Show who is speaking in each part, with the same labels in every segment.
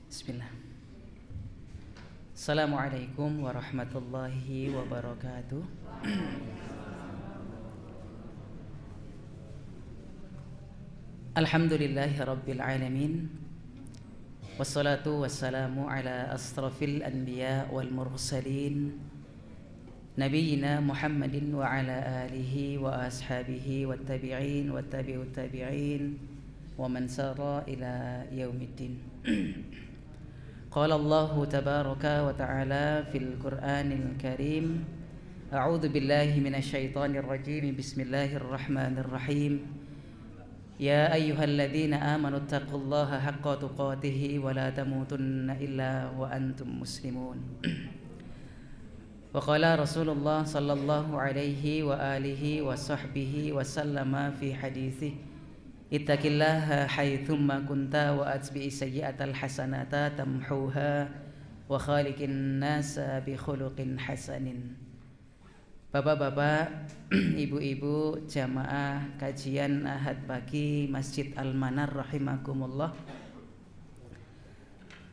Speaker 1: Bismillah. Assalamualaikum warahmatullahi wabarakatuh. Alhamdulillahi rabbil alamin. Wassalatu wassalamu ala asrafil anbiya wal mursalin Nabiyyina Muhammadin wa ala alihi wa ashabihi wa tabi'in wa tabi'ut tabi'in wa man sara ila yaumiddin. Qala Allahu tabaraka wa ta'ala fil Qur'anil Karim. A'udzu billahi minasyaitonir rajim. Bismillahirrahmanirrahim. Ya ayyuhalladzina amanu taqullaha haqqa tuqatih wa la tamutunna illa wa antum muslimun. Wa qala Rasulullah sallallahu alaihi wa alihi wa sahbihi wa sallama fi haditsih, ittaqillaha haitsumma kunta wa atbi'i sayyi'atal hasanata tamhuha wa khaliqin nasa bi khuluqin hasanin. Bapak-bapak, ibu-ibu, jamaah kajian Ahad pagi Masjid Al-Manar rahimakumullah.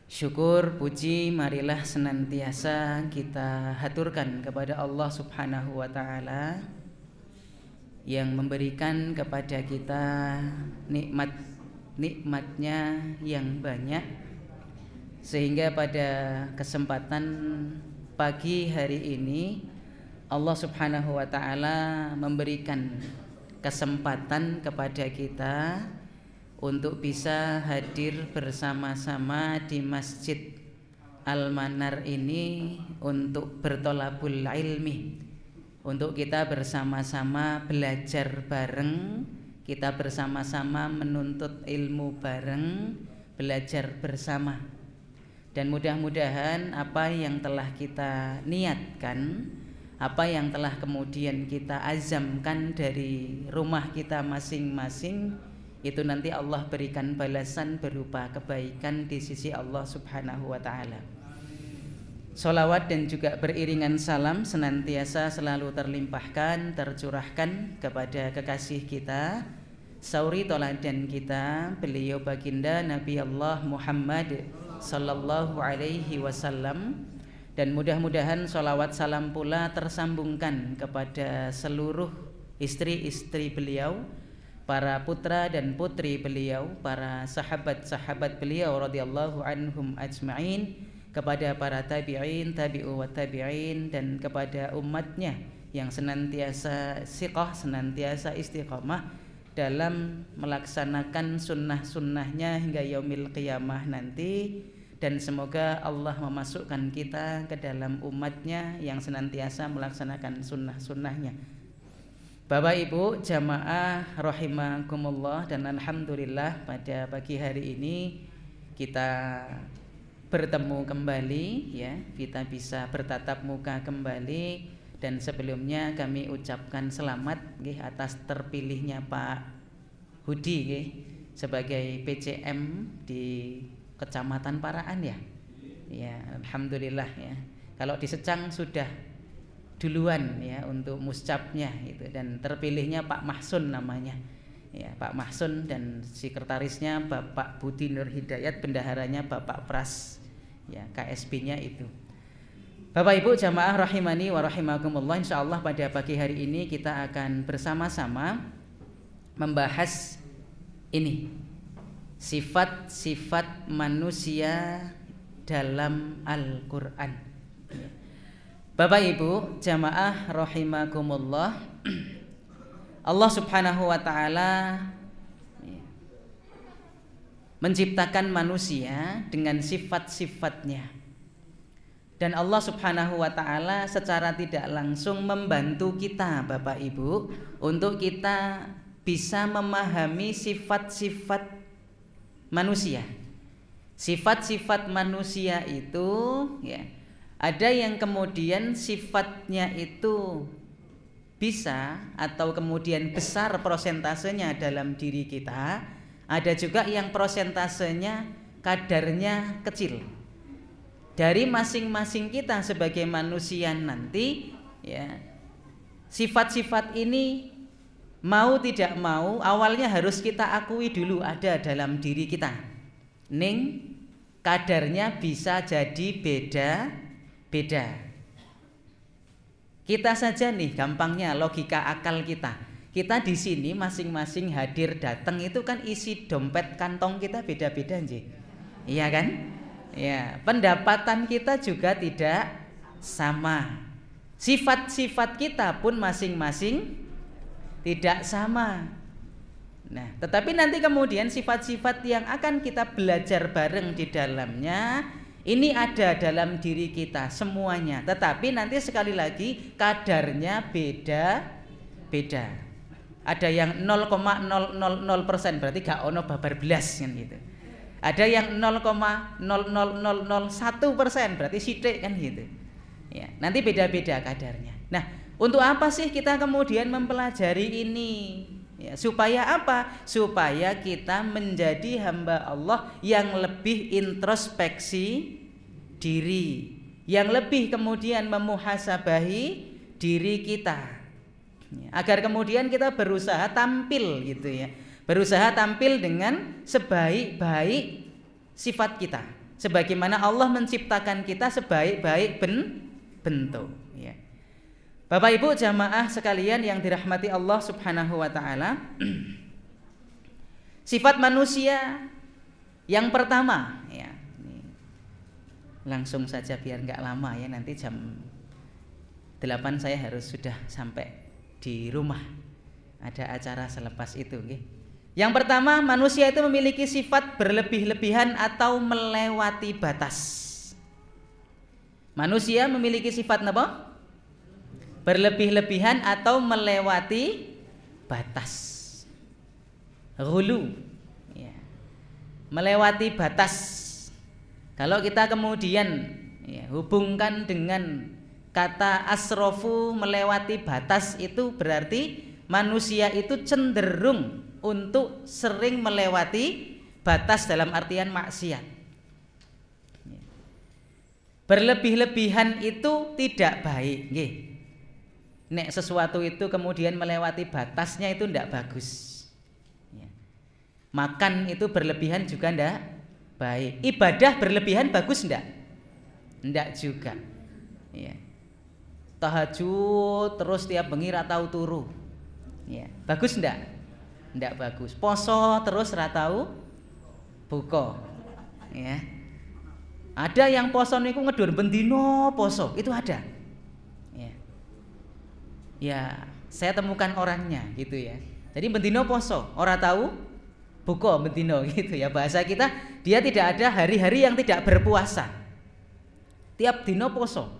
Speaker 1: Syukur puji marilah senantiasa kita haturkan kepada Allah Subhanahu wa taala yang memberikan kepada kita nikmat-nikmatnya yang banyak, sehingga pada kesempatan pagi hari ini Allah Subhanahu wa ta'ala memberikan kesempatan kepada kita untuk bisa hadir bersama-sama di Masjid Al-Manar ini untuk bertolabul ilmi, untuk kita bersama-sama belajar bareng, kita bersama-sama menuntut ilmu bareng, belajar bersama. Dan mudah-mudahan apa yang telah kita niatkan, apa yang telah kemudian kita azamkan dari rumah kita masing-masing, itu nanti Allah berikan balasan berupa kebaikan di sisi Allah Subhanahu wa ta'ala. Sholawat dan juga beriringan salam senantiasa selalu terlimpahkan, tercurahkan kepada kekasih kita, sauri toladan kita, beliau baginda Nabi Allah Muhammad sallallahu alaihi wasallam. Dan mudah-mudahan sholawat salam pula tersambungkan kepada seluruh istri-istri beliau, para putra dan putri beliau, para sahabat-sahabat beliau radhiyallahu anhum ajma'in, kepada para tabi'in, tabi'u wa tabi'in, dan kepada umatnya yang senantiasa siqah, senantiasa istiqamah dalam melaksanakan sunnah-sunnahnya hingga yaumil qiyamah nanti. Dan semoga Allah memasukkan kita ke dalam umatnya yang senantiasa melaksanakan sunnah-sunnahnya. Bapak Ibu jamaah rahimakumullah, dan alhamdulillah pada pagi hari ini kita bertemu kembali, ya, kita bisa bertatap muka kembali. Dan sebelumnya kami ucapkan selamat atas terpilihnya Pak Hudi sebagai PCM di Kecamatan Paraan, ya. Ya, alhamdulillah, ya. Kalau di Secang sudah duluan, ya, untuk muscapnya itu, dan terpilihnya Pak Mahsun namanya. Ya, Pak Mahsun, dan sekretarisnya Bapak Budi Nur Hidayat, bendaharanya Bapak Pras. Ya, KSB-nya itu. Bapak Ibu jamaah rahimani wa rahimakumullah, insyaallah pada pagi hari ini kita akan bersama-sama membahas ini, sifat-sifat manusia dalam Al-Quran. Bapak Ibu jamaah rahimakumullah, Allah Subhanahu wa ta'ala menciptakan manusia dengan sifat-sifatnya, dan Allah Subhanahu wa ta'ala secara tidak langsung membantu kita Bapak Ibu untuk kita bisa memahami sifat-sifat manusia. Sifat-sifat manusia itu, ya, ada yang kemudian sifatnya itu bisa atau kemudian besar prosentasenya dalam diri kita, ada juga yang prosentasenya kadarnya kecil. Dari masing-masing kita sebagai manusia nanti, ya, sifat-sifat ini mau tidak mau awalnya harus kita akui dulu ada dalam diri kita. Ning kadarnya bisa jadi beda-beda. Kita saja nih gampangnya logika akal kita. Kita di sini masing-masing hadir datang itu kan isi dompet kantong kita beda-beda nggih. Iya kan? Ya, pendapatan kita juga tidak sama. Sifat-sifat kita pun masing-masing tidak sama. Nah, tetapi nanti kemudian sifat-sifat yang akan kita belajar bareng di dalamnya ini ada dalam diri kita semuanya. Tetapi nanti sekali lagi kadarnya beda-beda. Ada yang 0,000% berarti gak ono babar belas kan gitu. Ada yang 0,00001% berarti sithik kan gitu. Ya, nanti beda-beda kadarnya. Nah, untuk apa sih kita kemudian mempelajari ini? Ya, supaya apa? Supaya kita menjadi hamba Allah yang lebih introspeksi diri, yang lebih kemudian memuhasabahi diri kita. Ya, agar kemudian kita berusaha tampil gitu ya. Berusaha tampil dengan sebaik-baik sifat kita. Sebagaimana Allah menciptakan kita sebaik-baik bentuk ya. Bapak Ibu jamaah sekalian yang dirahmati Allah Subhanahu wa taala. Sifat manusia yang pertama ya. Langsung saja biar enggak lama ya, nanti jam 8 saya harus sudah sampai di rumah. Ada acara selepas itu nggih. Yang pertama, manusia itu memiliki sifat berlebih-lebihan atau melewati batas. Manusia memiliki sifat apa? Berlebih-lebihan atau melewati batas. Ghulu ya. Melewati batas. Kalau kita kemudian ya, hubungkan dengan kata asrofu, melewati batas, itu berarti manusia itu cenderung untuk sering melewati batas dalam artian maksiat. Berlebih-lebihan itu tidak baik nggih. Nek sesuatu itu kemudian melewati batasnya itu tidak bagus ya. Makan itu berlebihan juga tidak baik. Ibadah berlebihan bagus tidak? Tidak juga ya. Tahajud terus tiap bengi ra tau turu ya. Bagus tidak? Tidak bagus. Poso terus ra tau buka ya. Ada yang poso niku ngedur bendino poso, itu ada. Ya. Ya, saya temukan orangnya gitu ya. Jadi bendino poso, ora tahu buka bendino gitu ya. Bahasa kita, dia tidak ada hari-hari yang tidak berpuasa. Tiap dino poso.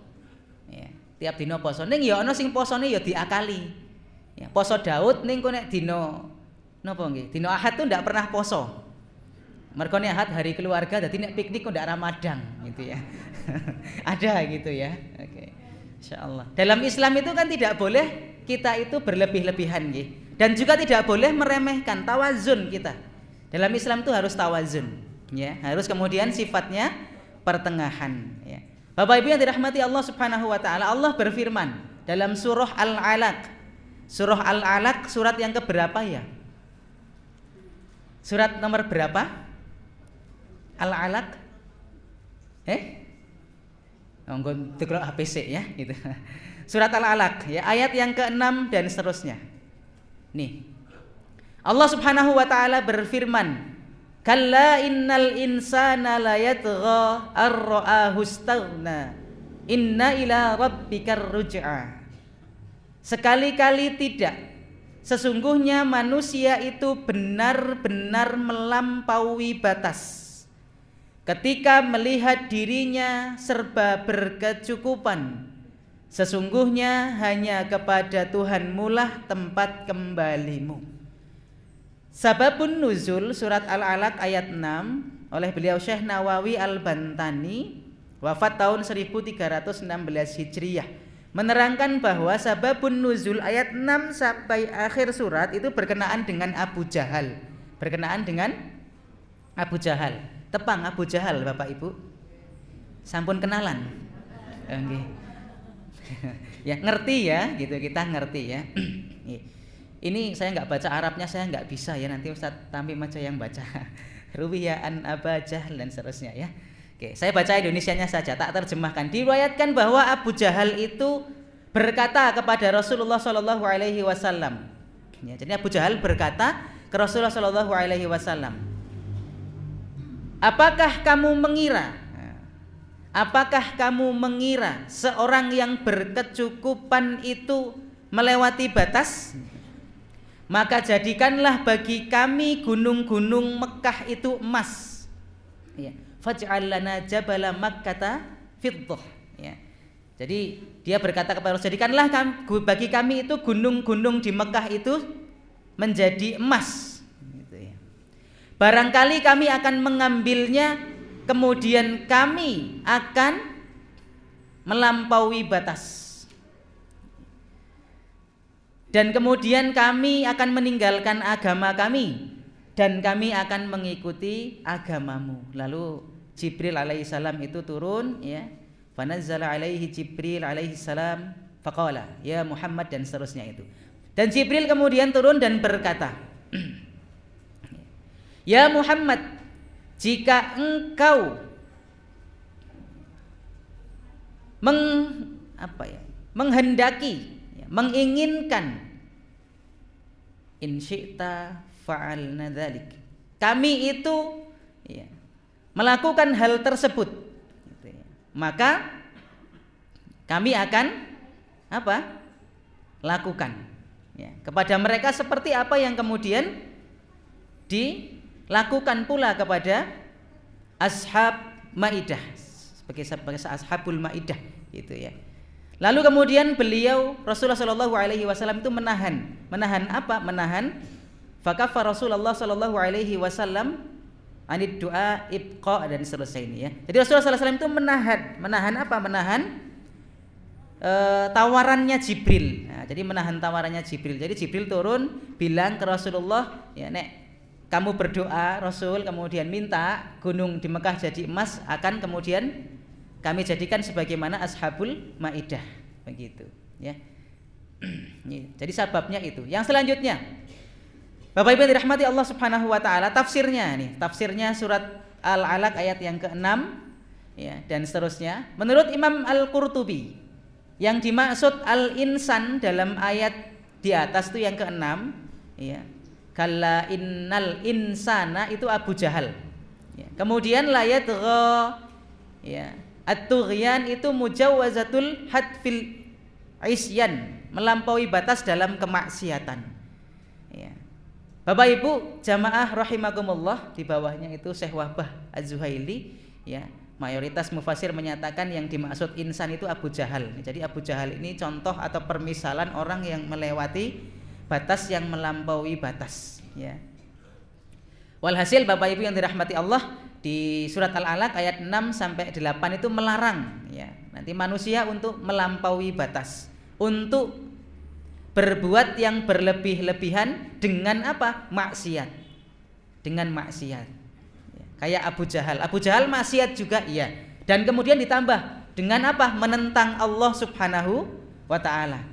Speaker 1: Ya, tiap dino poso. Ning ya ana sing posone ya diakali. Ya, poso Daud ning kok nek dino napa nggih? Dino Ahad tuh ndak pernah poso. Mergo Ahad hari keluarga, jadi nek piknik kok ndak Ramadan gitu ya. Ada gitu ya. Oke. Insyaallah. Dalam Islam itu kan tidak boleh kita itu berlebih-lebihan nggih. Dan juga tidak boleh meremehkan, tawazun kita. Dalam Islam itu harus tawazun ya. Harus kemudian sifatnya pertengahan ya. Bapak Ibu yang dirahmati Allah Subhanahu wa taala, Allah berfirman dalam surah Al-Alaq. Surah Al-Alaq surat yang keberapa ya? Surat nomor berapa? Al-Alaq nggon delok HPC ya gitu. Surat Al-Alaq ya, ayat yang ke-6 dan seterusnya. Nih. Allah Subhanahu wa taala berfirman, "Kalla innal insana la yatgha ar-ra'ahu istaghna. Inna ila rabbikar ruj'a." Sekali-kali tidak. Sesungguhnya manusia itu benar-benar melampaui batas ketika melihat dirinya serba berkecukupan. Sesungguhnya hanya kepada Tuhanmu lah tempat kembalimu. Sababun nuzul surat Al-Alaq ayat 6 oleh beliau Syekh Nawawi Al-Bantani, wafat tahun 1316 Hijriyah, menerangkan bahwa sababun nuzul ayat 6 sampai akhir surat itu berkenaan dengan Abu Jahal. Berkenaan dengan Abu Jahal. Tepang Abu Jahal Bapak Ibu. Sampun kenalan. Nggih. Ya ngerti ya, gitu kita ngerti ya. Ini saya nggak baca Arabnya, saya nggak bisa ya, nanti Ustadz Tamim aja yang baca. Ruwiya an Aba Jahal dan seterusnya ya. Oke, saya baca Indonesianya saja, tak terjemahkan. Diriwayatkan bahwa Abu Jahal itu berkata kepada Rasulullah Shallallahu Alaihi Wasallam. Ya, jadi Abu Jahal berkata ke Rasulullah Shallallahu Alaihi Wasallam, apakah kamu mengira seorang yang berkecukupan itu melewati batas? Maka jadikanlah bagi kami gunung-gunung Mekah itu emas. Ya. Faj'al lana jabala Makkata fiddah. Ya. Jadi dia berkata kepada Rasul, jadikanlah bagi kami itu gunung-gunung di Mekah itu menjadi emas. Gitu ya. Barangkali kami akan mengambilnya, kemudian kami akan melampaui batas. Dan kemudian kami akan meninggalkan agama kami dan kami akan mengikuti agamamu. Lalu Jibril alaihissalam itu turun ya. Fanazzala alaihi Jibril alaihissalam faqala ya Muhammad dan seterusnya itu. Dan Jibril kemudian turun dan berkata, ya Muhammad, jika engkau menghendaki, menginginkan, in syi'ta fa'alna dzalik, kami itu ya, melakukan hal tersebut, gitu ya, maka kami akan lakukan ya, kepada mereka seperti apa yang kemudian dilakukan pula kepada ashab Maidah, sebagai ashabul Maidah gitu ya. Lalu kemudian beliau Rasulullah Shallallahu Alaihi Wasallam itu menahan apa? Menahan. Fakafa Rasulullah Shallallahu Alaihi Wasallam anid doa ibqa dan seterusnya ini ya. Jadi Rasulullah Sallallahu Alaihi Wasallam itu menahan apa? Menahan tawarannya Jibril. Nah, jadi menahan tawarannya Jibril. Jadi Jibril turun bilang ke Rasulullah, ya nek kamu berdoa Rasul, kemudian minta gunung di Mekah jadi emas, akan kemudian kami jadikan sebagaimana ashabul Maidah, begitu ya. Jadi sababnya itu. Yang selanjutnya, Bapak Ibu yang dirahmati Allah Subhanahu wa taala, tafsirnya surat Al-Alaq ayat yang ke-6 ya, dan seterusnya. Menurut Imam Al-Qurtubi, yang dimaksud al-insan dalam ayat di atas itu yang ke-6 ya. Kalla innal insana itu Abu Jahal. Ya. Kemudian la yadgha ya. At-tughyan itu mujawwazatul hadfil isyan, melampaui batas dalam kemaksiatan. Ya. Bapak Ibu jamaah rahimakumullah, di bawahnya itu Syekh Wahbah Az-Zuhaili ya. Mayoritas mufasir menyatakan yang dimaksud insan itu Abu Jahal. Jadi Abu Jahal ini contoh atau permisalan orang yang melewati batas, yang melampaui batas ya. Walhasil Bapak Ibu yang dirahmati Allah, di surat Al-Alaq ayat 6 sampai 8 itu melarang ya, nanti manusia untuk melampaui batas, untuk berbuat yang berlebih-lebihan dengan apa? Maksiat. Dengan maksiat. Ya, kayak Abu Jahal. Abu Jahal maksiat juga iya. Dan kemudian ditambah dengan apa? Menentang Allah Subhanahu wa taala.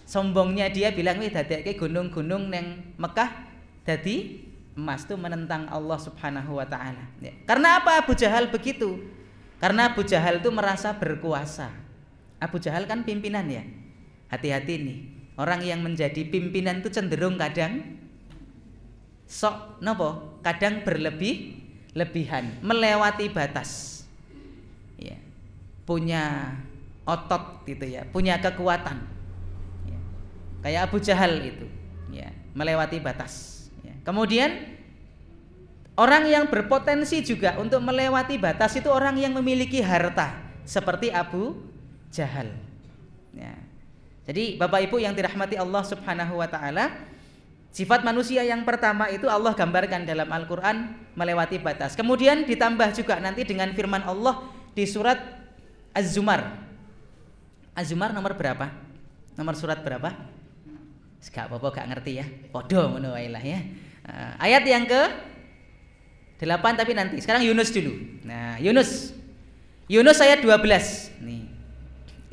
Speaker 1: Sombongnya dia bilang wih dadekke gunung-gunung neng Mekah dadi emas, itu menentang Allah Subhanahu wa taala. Ya. Karena apa Abu Jahal begitu? Karena Abu Jahal itu merasa berkuasa. Abu Jahal kan pimpinan ya. Hati-hati nih. Orang yang menjadi pimpinan itu cenderung kadang kadang berlebihan, melewati batas. Ya. Punya otot gitu ya, punya kekuatan. Ya. Kayak Abu Jahal itu, ya, melewati batas. Kemudian orang yang berpotensi juga untuk melewati batas itu orang yang memiliki harta seperti Abu Jahal ya. Jadi Bapak Ibu yang dirahmati Allah Subhanahu wa taala, sifat manusia yang pertama itu Allah gambarkan dalam Al-Quran, melewati batas. Kemudian ditambah juga nanti dengan firman Allah di surat Az-Zumar. Az-Zumar nomor berapa? Nomor surat berapa? Gak apa-apa, gak ngerti ya. Podo ngono wae lah ya. Ayat yang ke 8 tapi nanti. Sekarang Yunus dulu. Nah, Yunus ayat 12. Nih.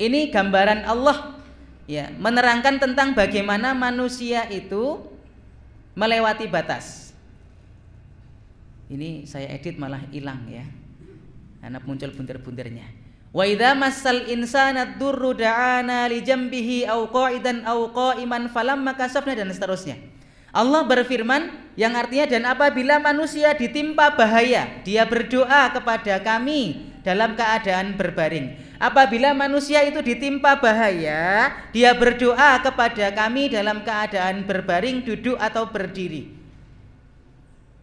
Speaker 1: Ini gambaran Allah ya, menerangkan tentang bagaimana manusia itu melewati batas. Ini saya edit malah hilang ya, karena muncul buntir-buntirnya. Wa idza massal insana durru da'ana li jambihi aw qa'idan aw qa'iman falamma kasafna, dan seterusnya. Allah berfirman yang artinya, dan apabila manusia ditimpa bahaya, dia berdoa kepada kami dalam keadaan berbaring. Apabila manusia itu ditimpa bahaya, dia berdoa kepada kami dalam keadaan berbaring, duduk atau berdiri.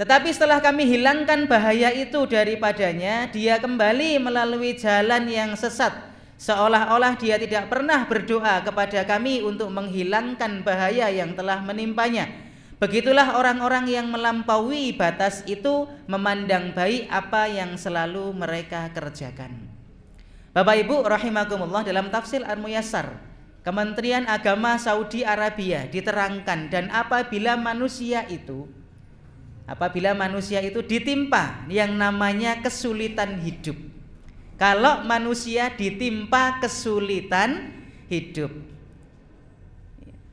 Speaker 1: Tetapi setelah kami hilangkan bahaya itu daripadanya, dia kembali melalui jalan yang sesat, seolah-olah dia tidak pernah berdoa kepada kami untuk menghilangkan bahaya yang telah menimpanya. Begitulah orang-orang yang melampaui batas itu memandang baik apa yang selalu mereka kerjakan. Bapak Ibu rahimakumullah, dalam tafsir Al-Muyassar Kementerian Agama Saudi Arabia diterangkan, dan apabila manusia itu ditimpa yang namanya kesulitan hidup. Kalau manusia ditimpa kesulitan hidup,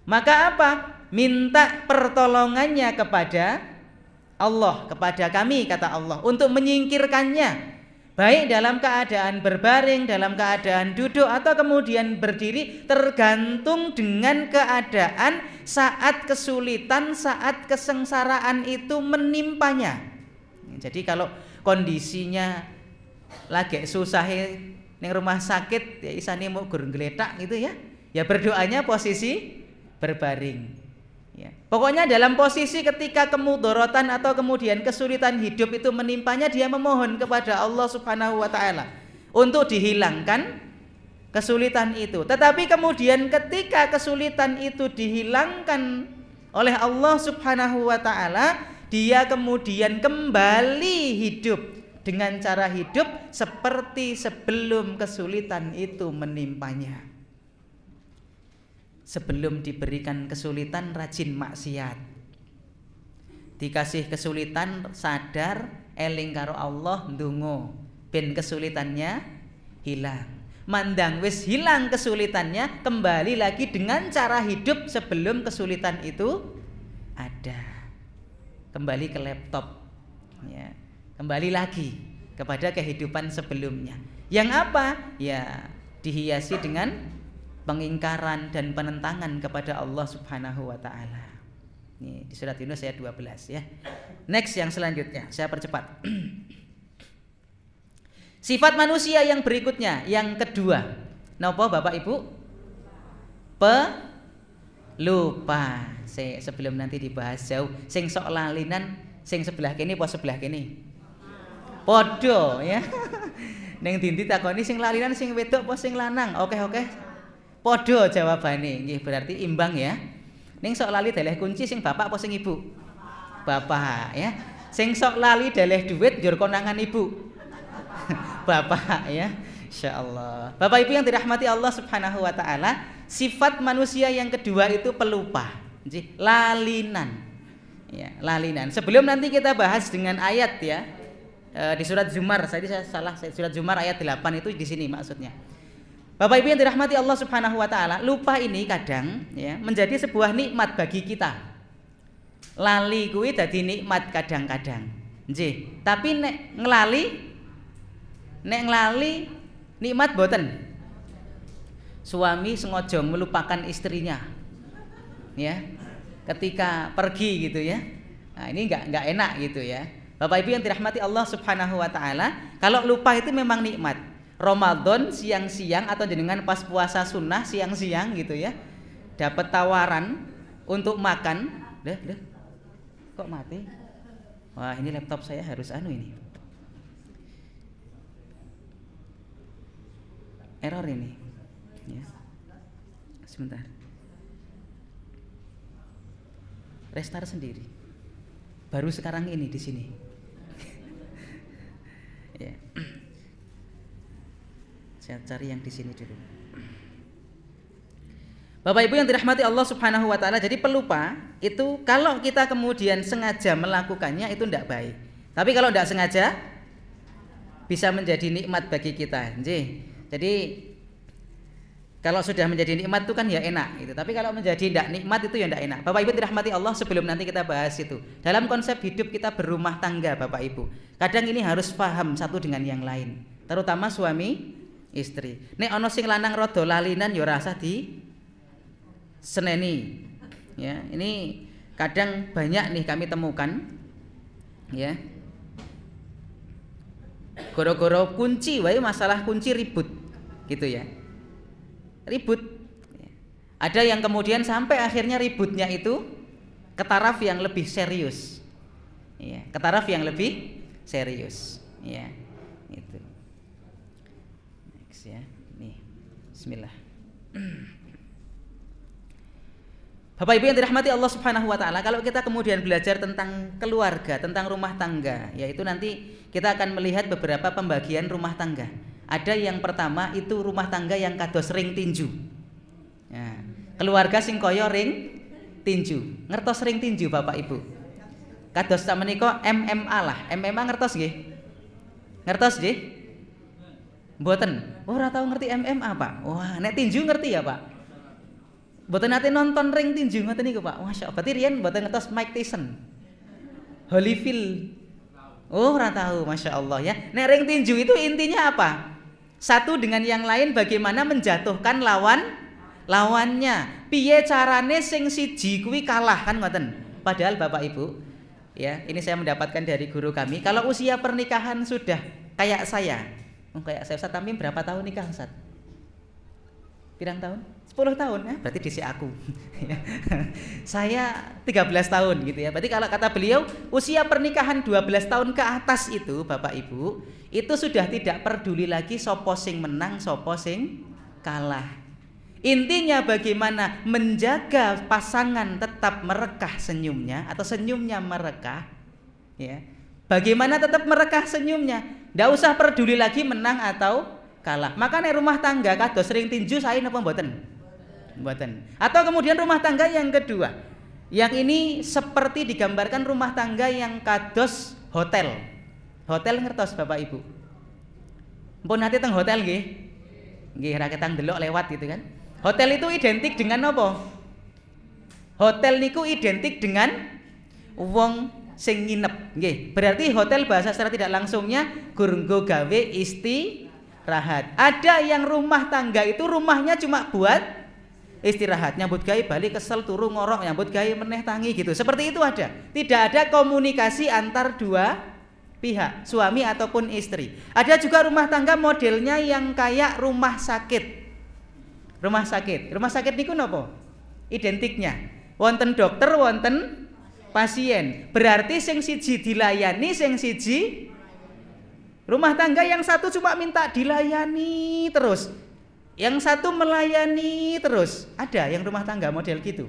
Speaker 1: maka apa? Minta pertolongannya kepada Allah, kepada kami, kata Allah, untuk menyingkirkannya, baik dalam keadaan berbaring, dalam keadaan duduk, atau kemudian berdiri, tergantung dengan keadaan saat kesulitan, saat kesengsaraan itu menimpanya. Jadi kalau kondisinya lagi susah ning rumah sakit, ya isane mau gur gletak gitu ya, ya berdoanya posisi berbaring. Ya. Pokoknya dalam posisi ketika kemudorotan atau kemudian kesulitan hidup itu menimpanya, dia memohon kepada Allah Subhanahu wa taala untuk dihilangkan kesulitan itu. Tetapi kemudian ketika kesulitan itu dihilangkan oleh Allah Subhanahu wa taala, dia kemudian kembali hidup dengan cara hidup seperti sebelum kesulitan itu menimpanya. Sebelum diberikan kesulitan rajin maksiat, dikasih kesulitan sadar eling karo Allah, ndonga ben kesulitannya hilang. Mandang wis hilang kesulitannya, kembali lagi dengan cara hidup sebelum kesulitan itu ada. Kembali ke laptop ya, kembali lagi kepada kehidupan sebelumnya. Yang apa? Ya dihiasi dengan pengingkaran dan penentangan kepada Allah Subhanahu wa taala. Ini di surat Yunus ayat 12 ya. Next yang selanjutnya, saya percepat. Sifat manusia yang berikutnya, yang kedua. Napa Bapak Ibu? Pelupa. Sebelum nanti dibahas jauh, sing sok lalinan, sing sebelah kene apa sebelah kene? Podo ya. Ning dinti takoni sing lalinan sing wedok apa sing lanang? Oke. Podo jawabane, nggih berarti imbang ya. Ning sok lali deleh kunci sing bapak apa sing ibu? Bapak ya. Sing sok lali deleh duit njur konangan ibu. Bapak ya. Insyaallah. Bapak Ibu yang dirahmati Allah Subhanahu wa taala, sifat manusia yang kedua itu pelupa. Nggih, lalinan. Ya, lalinan. Sebelum nanti kita bahas dengan ayat ya. Di surat Zumar, saya salah, surat Zumar ayat 8 itu di sini maksudnya. Bapak Ibu yang dirahmati Allah Subhanahu wa taala, lupa ini kadang ya menjadi sebuah nikmat bagi kita. Lali kuwi dadi nikmat kadang-kadang. Nggih, tapi nek nglali nikmat boten. Suami sengaja melupakan istrinya. Ya. Ketika pergi gitu ya. Nah, ini enggak enak gitu ya. Bapak Ibu yang dirahmati Allah Subhanahu wa taala, kalau lupa itu memang nikmat. Ramadan siang-siang atau jenengan pas puasa sunnah siang-siang gitu ya, dapat tawaran untuk makan, kok mati? Wah ini laptop saya harus ini error ini ya. Sebentar, restart sendiri, baru sekarang ini di sini ya. Saya cari yang di sini dulu. Bapak Ibu yang dirahmati Allah Subhanahu wa taala, jadi pelupa itu kalau kita kemudian sengaja melakukannya itu tidak baik. Tapi kalau tidak sengaja bisa menjadi nikmat bagi kita. Jadi Kalau sudah menjadi nikmat itu kan ya enak gitu. Tapi kalau menjadi tidak nikmat itu ya tidak enak. Bapak Ibu dirahmati Allah, sebelum nanti kita bahas itu. Dalam konsep hidup kita berumah tangga Bapak Ibu. Kadang ini harus paham satu dengan yang lain. Terutama suami istri. Nek ana sing lanang rada lalinan ya ora usah di seneni. Ya, ini kadang banyak nih kami temukan ya. Goro-goro kunci wae masalah kunci ribut gitu ya. Ribut. Ada yang kemudian sampai akhirnya ributnya itu ke taraf yang lebih serius. Ya, ke taraf yang lebih serius. Ya, itu. Next ya. Nih. Bismillah. Bapak Ibu yang dirahmati Allah Subhanahu wa taala, kalau kita kemudian belajar tentang keluarga, tentang rumah tangga, yaitu nanti kita akan melihat beberapa pembagian rumah tangga. Ada yang pertama itu rumah tangga yang kados ring tinju. Ya, keluarga sing kaya ring tinju. Ngertos ring tinju Bapak Ibu? Kados sakmenika MMA lah. MMA ngertos nggih? Ngertos nggih? Mboten. Ora tau ngerti MMA, Pak. Wah, nek tinju ngerti ya, Pak? Mboten nate nonton ring tinju ngoten niku, Pak. Masya Allah. Berarti riyen mboten ngertos Mike Tyson. Holyfield. Oh, ora tahu, Masya Allah ya. Nek ring tinju itu intinya apa? Satu dengan yang lain bagaimana menjatuhkan lawannya. Piye carane sing siji kuwi kalah kan ngoten. Padahal Bapak Ibu, ya, ini saya mendapatkan dari guru kami, kalau usia pernikahan sudah kayak saya. Kayak saya Ustaz Tamim berapa tahun nikah Ustaz? Pirang tahun? 10 tahun ya, berarti disi aku. Saya 13 tahun gitu ya. Berarti kalau kata beliau usia pernikahan 12 tahun ke atas itu Bapak Ibu, itu sudah tidak peduli lagi sopo sing menang, sopo sing kalah. Intinya bagaimana menjaga pasangan tetap merekah senyumnya atau senyumnya merekah ya. Bagaimana tetap merekah senyumnya? Ndak usah peduli lagi menang atau kalah. Makanya rumah tangga kados ring tinju saya napa mboten? Mboten. Atau kemudian rumah tangga yang kedua. Yang ini seperti digambarkan rumah tangga yang kados hotel. Hotel ngertos Bapak Ibu? Mpun nate teng hotel nggih? Nggih ra ketang delok lewat gitu kan. Hotel itu identik dengan apa? Hotel niku identik dengan wong sing nginep. Nggih, berarti hotel bahasa secara tidak langsungnya gurunggo gawe istirahat. Ada yang rumah tangga itu rumahnya cuma buat istirahat, nyambut gawe balik kesel turu ngorok, nyambut gawe meneh tangi gitu. Seperti itu ada. Tidak ada komunikasi antar dua pihak, suami ataupun istri. Ada juga rumah tangga modelnya yang kayak rumah sakit. Rumah sakit niku napa? Identiknya wonten dokter, wonten pasien. Berarti sing siji dilayani, sing siji rumah tangga yang satu cuma minta dilayani terus. Yang satu melayani terus. Ada yang rumah tangga model gitu.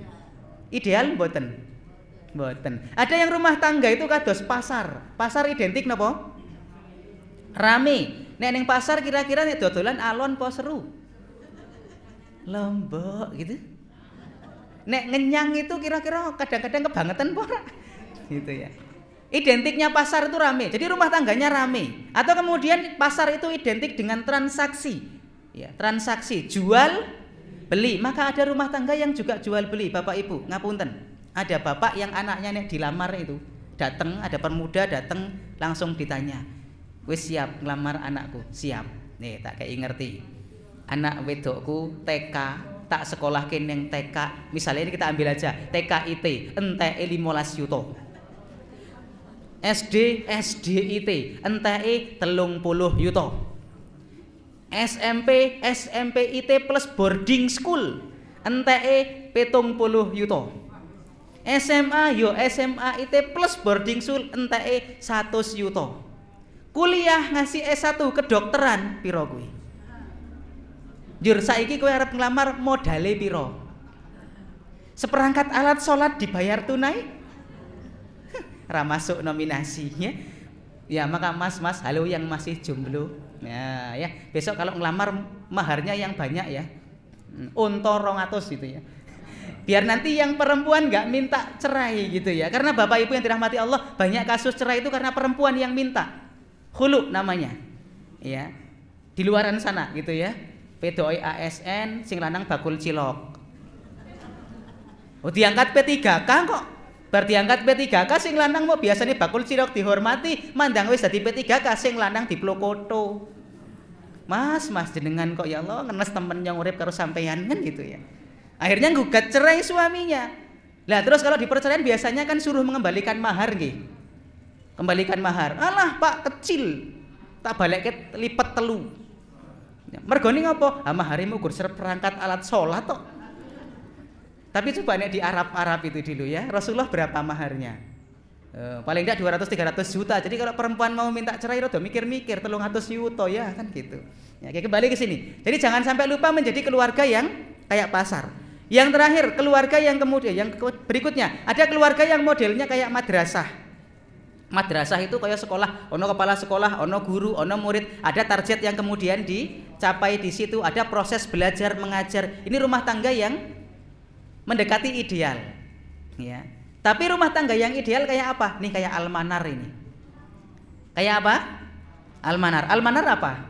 Speaker 1: Ideal mboten? Mboten. Ada yang rumah tangga itu kados pasar. Pasar identik napa? Rame. Nek ning pasar kira-kira nek dodolan alon po seru? Lombok gitu. Nek ngenyang itu kira-kira kadang-kadang kebangetan po ora? Gitu ya. Identiknya pasar itu rame. Jadi rumah tangganya rame. Atau kemudian pasar itu identik dengan transaksi. Ya, transaksi jual beli. Maka ada rumah tangga yang juga jual beli Bapak Ibu. Ngapunten. Ada bapak yang anaknya nek dilamar itu datang, ada pemuda datang langsung ditanya, wis siap ngelamar anakku? Siap. Nih tak kayak ngerti. Anak wedokku TK tak sekolahke ning TK. Misalnya ini kita ambil aja TKIT enteke 15 yuta. SDIT enteke 30 yuta. SMP IT plus boarding school enteke 70 yuta. SMA yo SMA IT plus boarding school enteke 100 yuta. Kuliah ngasih S1 kedokteran piro kuwi? Jur saiki kowe arep nglamar modale piro? Seperangkat alat salat dibayar tunai? Ra masuk nominasinya. Ya maka mas halo yang masih jomblo. Nah, ya, besok kalau ngelamar maharnya yang banyak ya. Unta 200 gitu ya. Biar nanti yang perempuan nggak minta cerai gitu ya. Karena Bapak Ibu yang dirahmati Allah, banyak kasus cerai itu karena perempuan yang minta. Khulu namanya. Ya. Di luaran sana gitu ya. Wedoke ASN, sing lanang bakul cilok. Oh diangkat P3K kok. Bar diangkat P3K sing lanang mau biasanya bakul cilok dihormati, mandang wis dadi P3K sing lanang diplokoto. Mas jenengan kok ya Allah ngenes temen yang urip karo sampeyan kan gitu ya. Akhirnya gugat cerai suaminya. Lah terus kalau di perceraian biasanya kan suruh mengembalikan mahar nggih. Kembalikan mahar. Alah Pak kecil. Tak balekke lipat telu. Mergone ngopo? Ah maharimu gur perangkat alat sholat tok. Tapi coba nek di Arab itu dulu ya, Rasulullah berapa maharnya? Paling enggak 200-300 juta. Jadi kalau perempuan mau minta cerai rada mikir-mikir 300 juta ya kan gitu. Ya, kembali ke sini. Jadi jangan sampai lupa menjadi keluarga yang kayak pasar. Yang terakhir, keluarga yang kemudian yang berikutnya, ada keluarga yang modelnya kayak madrasah. Madrasah itu kayak sekolah, ono kepala sekolah, ono guru, ono murid, ada target yang kemudian dicapai di situ, ada proses belajar mengajar. Ini rumah tangga yang mendekati ideal, ya. Tapi rumah tangga yang ideal kayak apa? Nih kayak almanar ini. Kayak apa? Almanar. Almanar apa?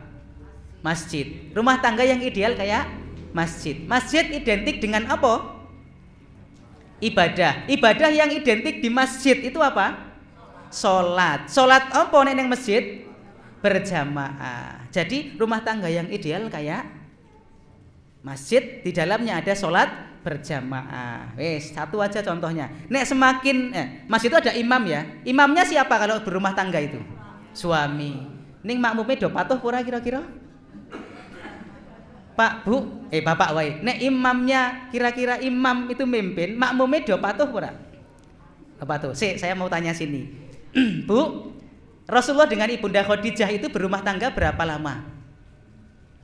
Speaker 1: Masjid. Rumah tangga yang ideal kayak masjid. Masjid identik dengan apa? Ibadah. Ibadah yang identik di masjid itu apa? Sholat. Sholat apa nek nang masjid? Berjamaah. Jadi rumah tangga yang ideal kayak masjid, di dalamnya ada sholat berjamaah. Wes satu aja contohnya. Nek semakin masjid itu ada imam ya. Imamnya siapa kalau berumah tangga itu? Suami. Ning makmume do patuh pura kira-kira? Pak, Bu, bapak wae. Nek imamnya kira-kira imam itu mimpin, makmume do patuh pura? Apa tuh? Saya mau tanya sini. Bu, Rasulullah dengan Ibunda Khadijah itu berumah tangga berapa lama?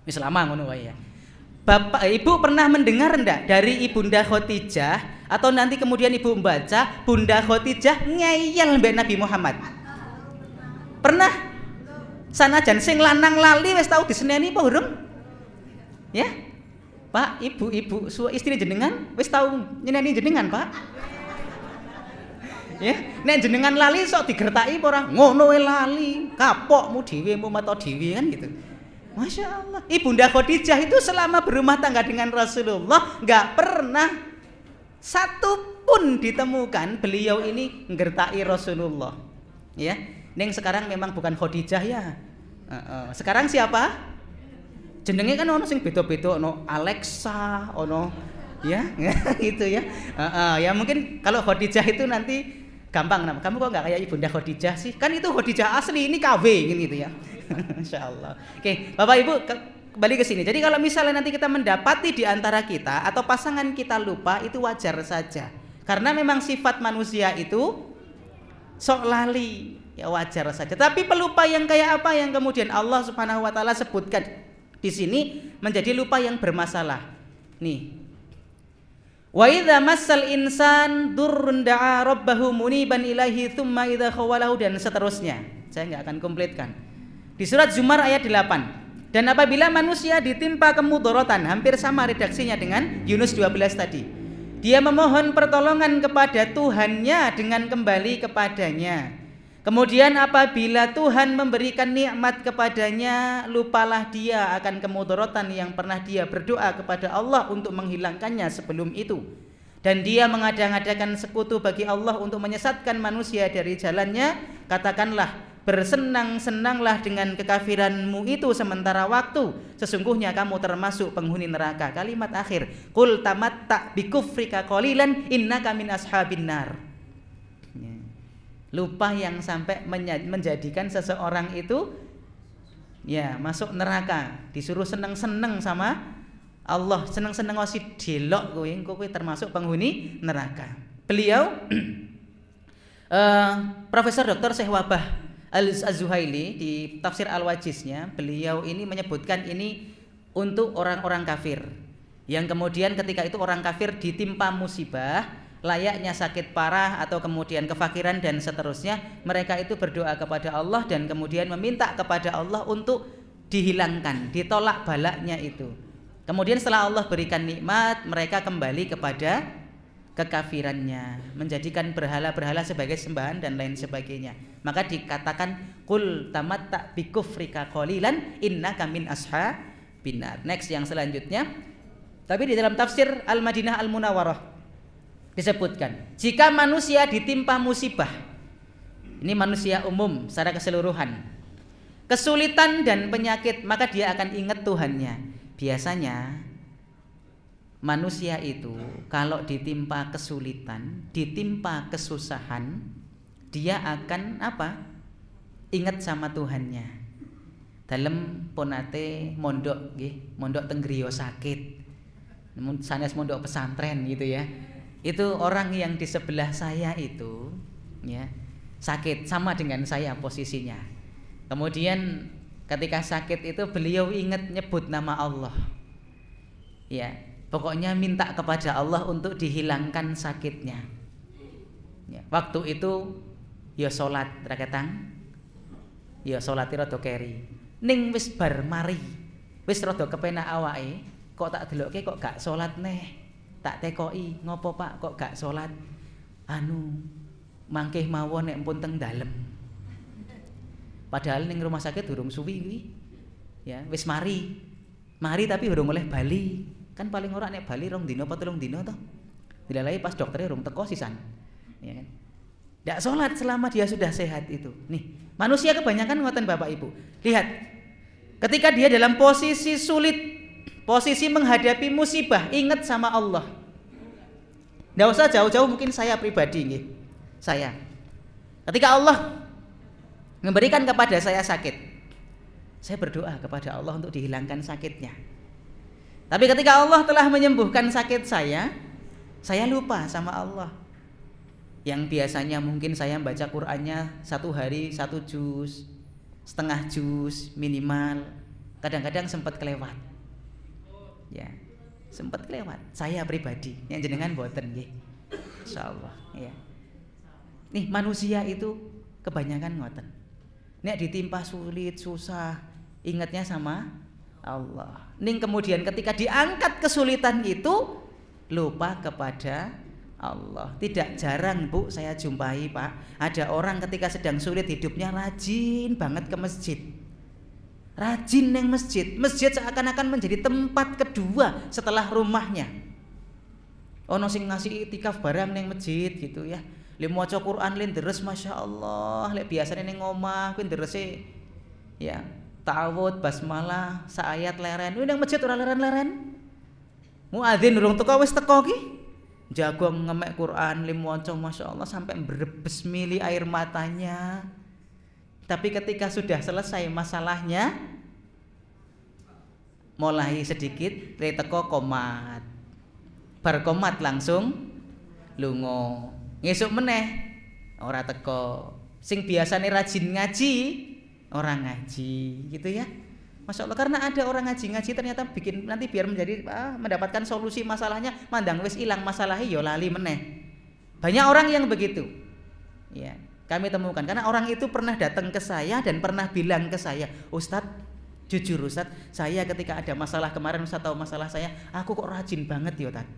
Speaker 1: Wis lama ngono wae ya. Bapak, Ibu pernah mendengar enggak dari Ibunda Khadijah atau nanti kemudian Ibu membaca Bunda Khadijah ngeyel mbek Nabi Muhammad? Pernah? Sanajan sing lanang lali wis tau diseneni apa urung? Ya? Pak, Ibu, istri jenengan wis tau nyeneni jenengan, Pak? Ya, nek jenengan lali sok digertaki apa ora? Ngono wae lali, kapokmu dhewe mu mata dhewe kan gitu. Masya Allah. Ibunda Khadijah itu selama berumah tangga dengan Rasulullah nggak pernah satu pun ditemukan beliau ini nggertaki Rasulullah. Ya, neng sekarang memang bukan Khadijah ya. Sekarang siapa? Jenenge kan ono sing beda-beda, ono Alexa, ono ya, gitu ya. Ya mungkin kalau Khadijah itu nanti gampang nama. Kamu kok nggak kayak Ibunda Khadijah sih? Kan itu Khadijah asli, ini KW gitu ya. Masya Allah. Oke, Bapak Ibu kembali ke sini. Jadi kalau misalnya nanti kita mendapati di antara kita atau pasangan kita lupa, itu wajar saja. Karena memang sifat manusia itu sok lali, ya wajar saja. Tapi pelupa yang kayak apa yang kemudian Allah Subhanahu wa taala sebutkan di sini menjadi lupa yang bermasalah. Nih. Wa idza massal insan durrun da'a rabbahu muniban ilaihi tsumma idza khawalahu dan seterusnya. Saya enggak akan komplitkan. Di surat Zumar ayat 8. Dan apabila manusia ditimpa kemudorotan, hampir sama redaksinya dengan Yunus 12 tadi. Dia memohon pertolongan kepada Tuhannya dengan kembali kepadanya. Kemudian apabila Tuhan memberikan nikmat kepadanya, lupalah dia akan kemudorotan yang pernah dia berdoa kepada Allah untuk menghilangkannya sebelum itu. Dan dia mengadang-adakan sekutu bagi Allah untuk menyesatkan manusia dari jalannya. Katakanlah, bersenang-senanglah dengan kekafiranmu itu sementara waktu. Sesungguhnya kamu termasuk penghuni neraka. Kalimat akhir, qul tamatta bi kufrika qalilan innaka min ashabin nar. Lupa yang sampai menjadikan seseorang itu ya masuk neraka, disuruh seneng-seneng sama Allah, seneng-seneng wasi delok kowe termasuk penghuni neraka. Beliau Profesor Dr. Syekh Wahbah Az-Zuhaili di tafsir Al-Wajiznya, beliau ini menyebutkan ini untuk orang-orang kafir yang kemudian ketika itu orang kafir ditimpa musibah, layaknya sakit parah atau kemudian kefakiran dan seterusnya, mereka itu berdoa kepada Allah dan kemudian meminta kepada Allah untuk dihilangkan, ditolak balaknya itu. Kemudian setelah Allah berikan nikmat, mereka kembali kepada kekafirannya, menjadikan berhala-berhala sebagai sembahan dan lain sebagainya. Maka dikatakan qul tamatta bi kufrika qalilan innaka min binar. Next yang selanjutnya. Tapi di dalam tafsir Al-Madinah Al-Munawwarah disebutkan, jika manusia ditimpa musibah, ini manusia umum secara keseluruhan, kesulitan dan penyakit, maka dia akan ingat Tuhannya. Biasanya manusia itu kalau ditimpa kesulitan, ditimpa kesusahan, dia akan apa? Ingat sama Tuhannya. Dalam ponate mondok nggih, mondok teng griya sakit. Sanes mondok pesantren gitu ya. Itu orang yang di sebelah saya itu ya, sakit sama dengan saya posisinya. Kemudian ketika sakit itu beliau ingat nyebut nama Allah. Ya, pokoknya minta kepada Allah untuk dihilangkan sakitnya. Ya, waktu itu ya salat raketang. Ya salat rada keri. Ning wis bar mari. Wis rada kepenak awake, kok tak delokke kok gak salat neh. Tak tekoki, ngopo Pak kok gak salat? Mangkih mawon nek pun teng dalem. Padahal ning rumah sakit durung suwi kuwi. Ya, wis mari. Mari tapi durung oleh bali. Kan paling ora nek bali 2 dina apa 3 dina toh. Dilalahi pas dokternya durung teko sisan. Ya kan. Ndak salat selama dia sudah sehat itu. Nih, manusia kebanyakan ngoten Bapak Ibu. Lihat. Ketika dia dalam posisi sulit, posisi menghadapi musibah, ingat sama Allah. Ndak usah jauh-jauh, mungkin saya pribadi nggih. Saya. Ketika Allah memberikan kepada saya sakit, saya berdoa kepada Allah untuk dihilangkan sakitnya. Tapi ketika Allah telah menyembuhkan sakit saya lupa sama Allah. Yang biasanya mungkin saya baca Qur'annya 1 hari 1 juz, setengah juz minimal, kadang-kadang sempat kelewat. Ya, sempat kelewat. Saya pribadi, yang jenengan boten nggih. Insyaallah, ya. Nih manusia itu kebanyakan ngoten. Nek ditimpa sulit, susah, ingatnya sama Allah. Ning kemudian ketika diangkat kesulitan itu, lupa kepada Allah. Tidak jarang Bu saya jumpai Pak, ada orang ketika sedang sulit hidupnya rajin banget ke masjid. Rajin neng masjid. Masjid seakan-akan menjadi tempat kedua setelah rumahnya. Ono sing ngasih itikaf barang neng masjid gitu ya. Li maca Quran lin deres masyaallah, lek biasane ning omah kuwi nderese ya ta'awud basmalah saayat leren. Kuwi nang masjid ora leren-leren. Muadzin urung teko wis teko ki. Jago ngemek Quran li maca masyaallah sampai berebes mili air matanya. Tapi ketika sudah selesai masalahnya, mulai sedikit teko komat. Bar komat langsung lunga. Ngesuk meneh ora teko. Sing biasane rajin ngaji ora ngaji gitu ya. Masya Allah, karena ada orang ngaji ternyata bikin nanti biar menjadi mendapatkan solusi masalahnya, mandang wis ilang masalahnya yo lali meneh. Banyak orang yang begitu. Ya, kami temukan karena orang itu pernah datang ke saya dan pernah bilang ke saya, "Ustadz, jujur Ustadz, saya ketika ada masalah kemarin Ustadz tahu masalah saya, aku kok rajin banget ya Ustadz.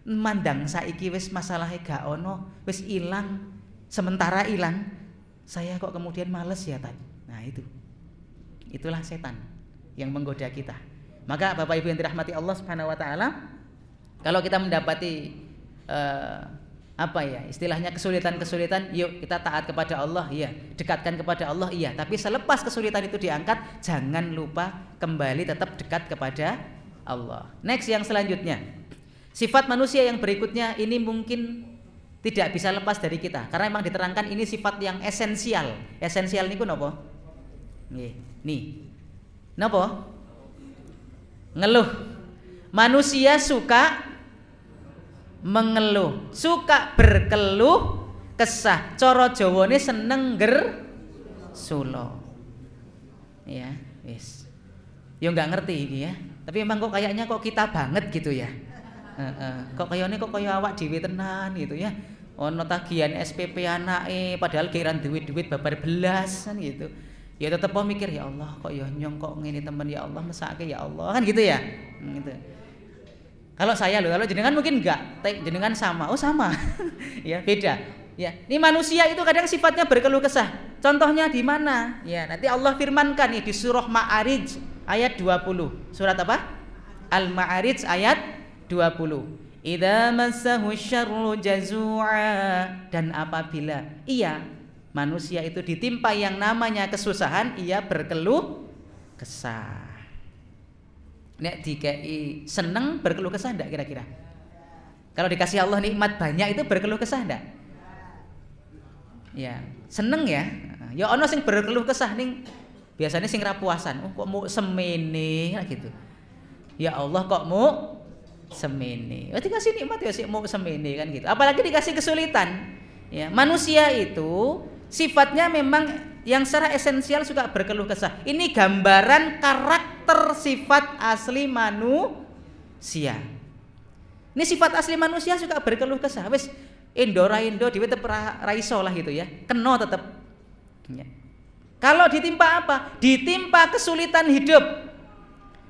Speaker 1: Mandang saiki wis masalahe gak ono, wis ilang, sementara ilang, saya kok kemudian males ya Tan." Nah itulah setan yang menggoda kita. Maka Bapak Ibu yang dirahmati Allah Subhanahu wa taala, kalau kita mendapati istilahnya kesulitan-kesulitan, yuk kita taat kepada Allah, iya, dekatkan kepada Allah, iya, tapi selepas kesulitan itu diangkat, jangan lupa kembali tetap dekat kepada Allah. Next yang selanjutnya. Sifat manusia yang berikutnya ini mungkin tidak bisa lepas dari kita karena memang diterangkan ini sifat yang esensial. Esensial niku napa? Nggih. Nih. Napa? Ngeluh. Manusia suka mengeluh, suka berkeluh kesah. Cara Jawane seneng sulo. Ya, wis. Ya enggak ngerti iki ya. Tapi memang kok kayaknya kok kita banget gitu ya. Kok kayaknya kok kaya awak dhewe tenan gitu ya. Ono tagihan SPP anake padahal kiran duit-duit babar belas kan gitu. Ya tetep mikir ya Allah kok ya nyong kok ngene temen ya Allah mesake ya Allah kan gitu ya. Gitu. Kalau saya loh, kalau jenengan mungkin enggak, jenengan sama. Oh sama. Ya, beda. Ya, ini manusia itu kadang sifatnya berkeluh kesah. Contohnya di mana? Ya, nanti Allah firmankan nih di surah Ma'arij ayat 20. Surat apa? Al-Ma'arij ayat 20. Idza massahu syarru jazua, dan apabila manusia itu ditimpa yang namanya kesusahan, ia berkeluh kesah. Nek dikei seneng berkeluh kesah enggak kira-kira? Kalau dikasih Allah nikmat banyak itu berkeluh kesah enggak? Ya, seneng ya. Ya ono sing berkeluh kesah ning biasanya sing ra puasan. Oh kok mau semene gitu. Ya Allah kok mau semene. Oh dikasih nikmat ya sih mau semene kan gitu. Apalagi dikasih kesulitan. Ya, manusia itu sifatnya memang yang secara esensial suka berkeluh kesah. Ini gambaran karakter sifat asli manusia. Ini sifat asli manusia suka berkeluh kesah. Wis Indo dhewe tetep ra iso lah gitu ya. Kena tetep. Ya. Kalau ditimpa apa? Ditimpa kesulitan hidup.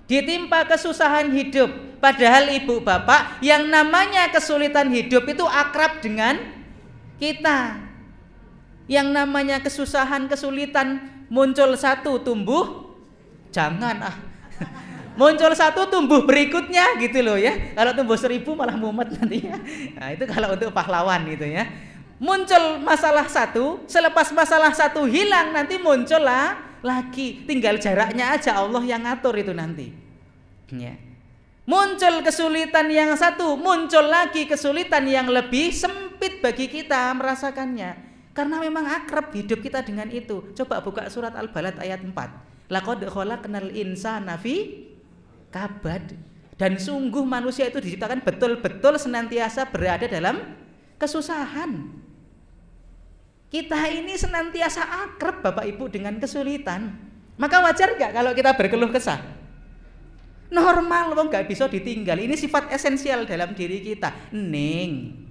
Speaker 1: Ditimpa kesusahan hidup. Padahal ibu bapak yang namanya kesulitan hidup itu akrab dengan kita. Yang namanya kesusahan, kesulitan muncul satu tumbuh, jangan muncul satu tumbuh berikutnya gitu loh ya. Kalau tumbuh 1000 malah mumet nantinya. Nah itu kalau untuk pahlawan gitu ya. Muncul masalah satu, selepas masalah satu hilang nanti muncullah lagi. Tinggal jaraknya aja Allah yang ngatur itu nanti. Ya. Muncul kesulitan yang satu, muncul lagi kesulitan yang lebih sempit bagi kita merasakannya. Karena memang akrab hidup kita dengan itu. Coba buka surat Al-Balad ayat 4. Laqad khalaqnal insana fi kabad. Dan sungguh manusia itu diciptakan betul-betul senantiasa berada dalam kesusahan. Kita ini senantiasa akrab Bapak Ibu dengan kesulitan. Maka wajar gak kalau kita berkeluh kesah? Normal, wong gak bisa ditinggal. Ini sifat esensial dalam diri kita. Ning.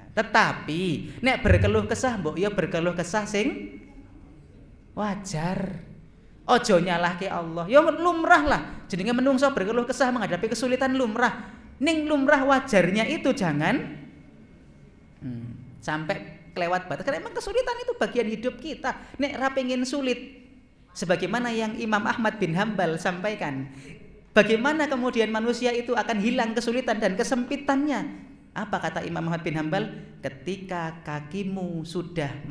Speaker 1: Tetapi nek berkeluh kesah mbok ya berkeluh kesah sing wajar. Ojo nyalahke Allah. Ya lumrah lah. Jenenge menungso berkeluh kesah menghadapi kesulitan lumrah. Ning lumrah wajarnya itu jangan sampai kelewat batas. Karena memang kesulitan itu bagian hidup kita. Nek ra pengen sulit sebagaimana yang Imam Ahmad bin Hambal sampaikan. Bagaimana kemudian manusia itu akan hilang kesulitan dan kesempitannya? Apa kata Imam Ahmad bin Hambal? Ketika kakimu sudah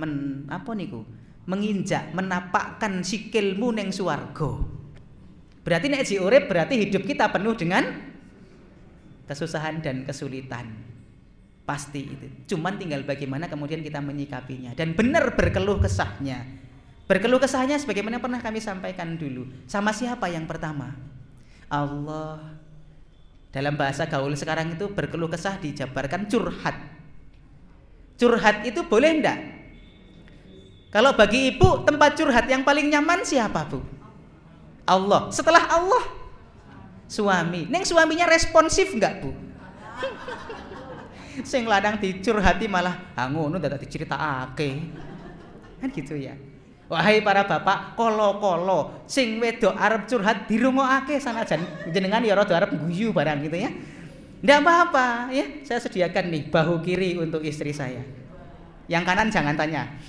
Speaker 1: menginjak, menapakkan sikilmu neng swarga. Berarti nek urip berarti hidup kita penuh dengan kesusahan dan kesulitan. Pasti itu. Cuman tinggal bagaimana kemudian kita menyikapinya dan benar berkeluh kesahnya. Berkeluh kesahnya sebagaimana pernah kami sampaikan dulu. Sama siapa yang pertama? Allah. Dalam bahasa gaul sekarang itu berkeluh kesah dijabarkan curhat. Curhat itu boleh enggak? Kalau bagi ibu tempat curhat yang paling nyaman siapa Bu? Allah. Setelah Allah suami. Neng suaminya responsif enggak Bu? Sing lanang dicurhati malah ngono dadak diceritakake. Kan gitu ya. Wahai para bapak, kolo-kolo sing wedok arep curhat dirungokake sanajan jenengan ya rada arep guyu barang gitu ya. Ndak apa-apa ya, saya sediakan nih bahu kiri untuk istri saya. Yang kanan jangan tanya.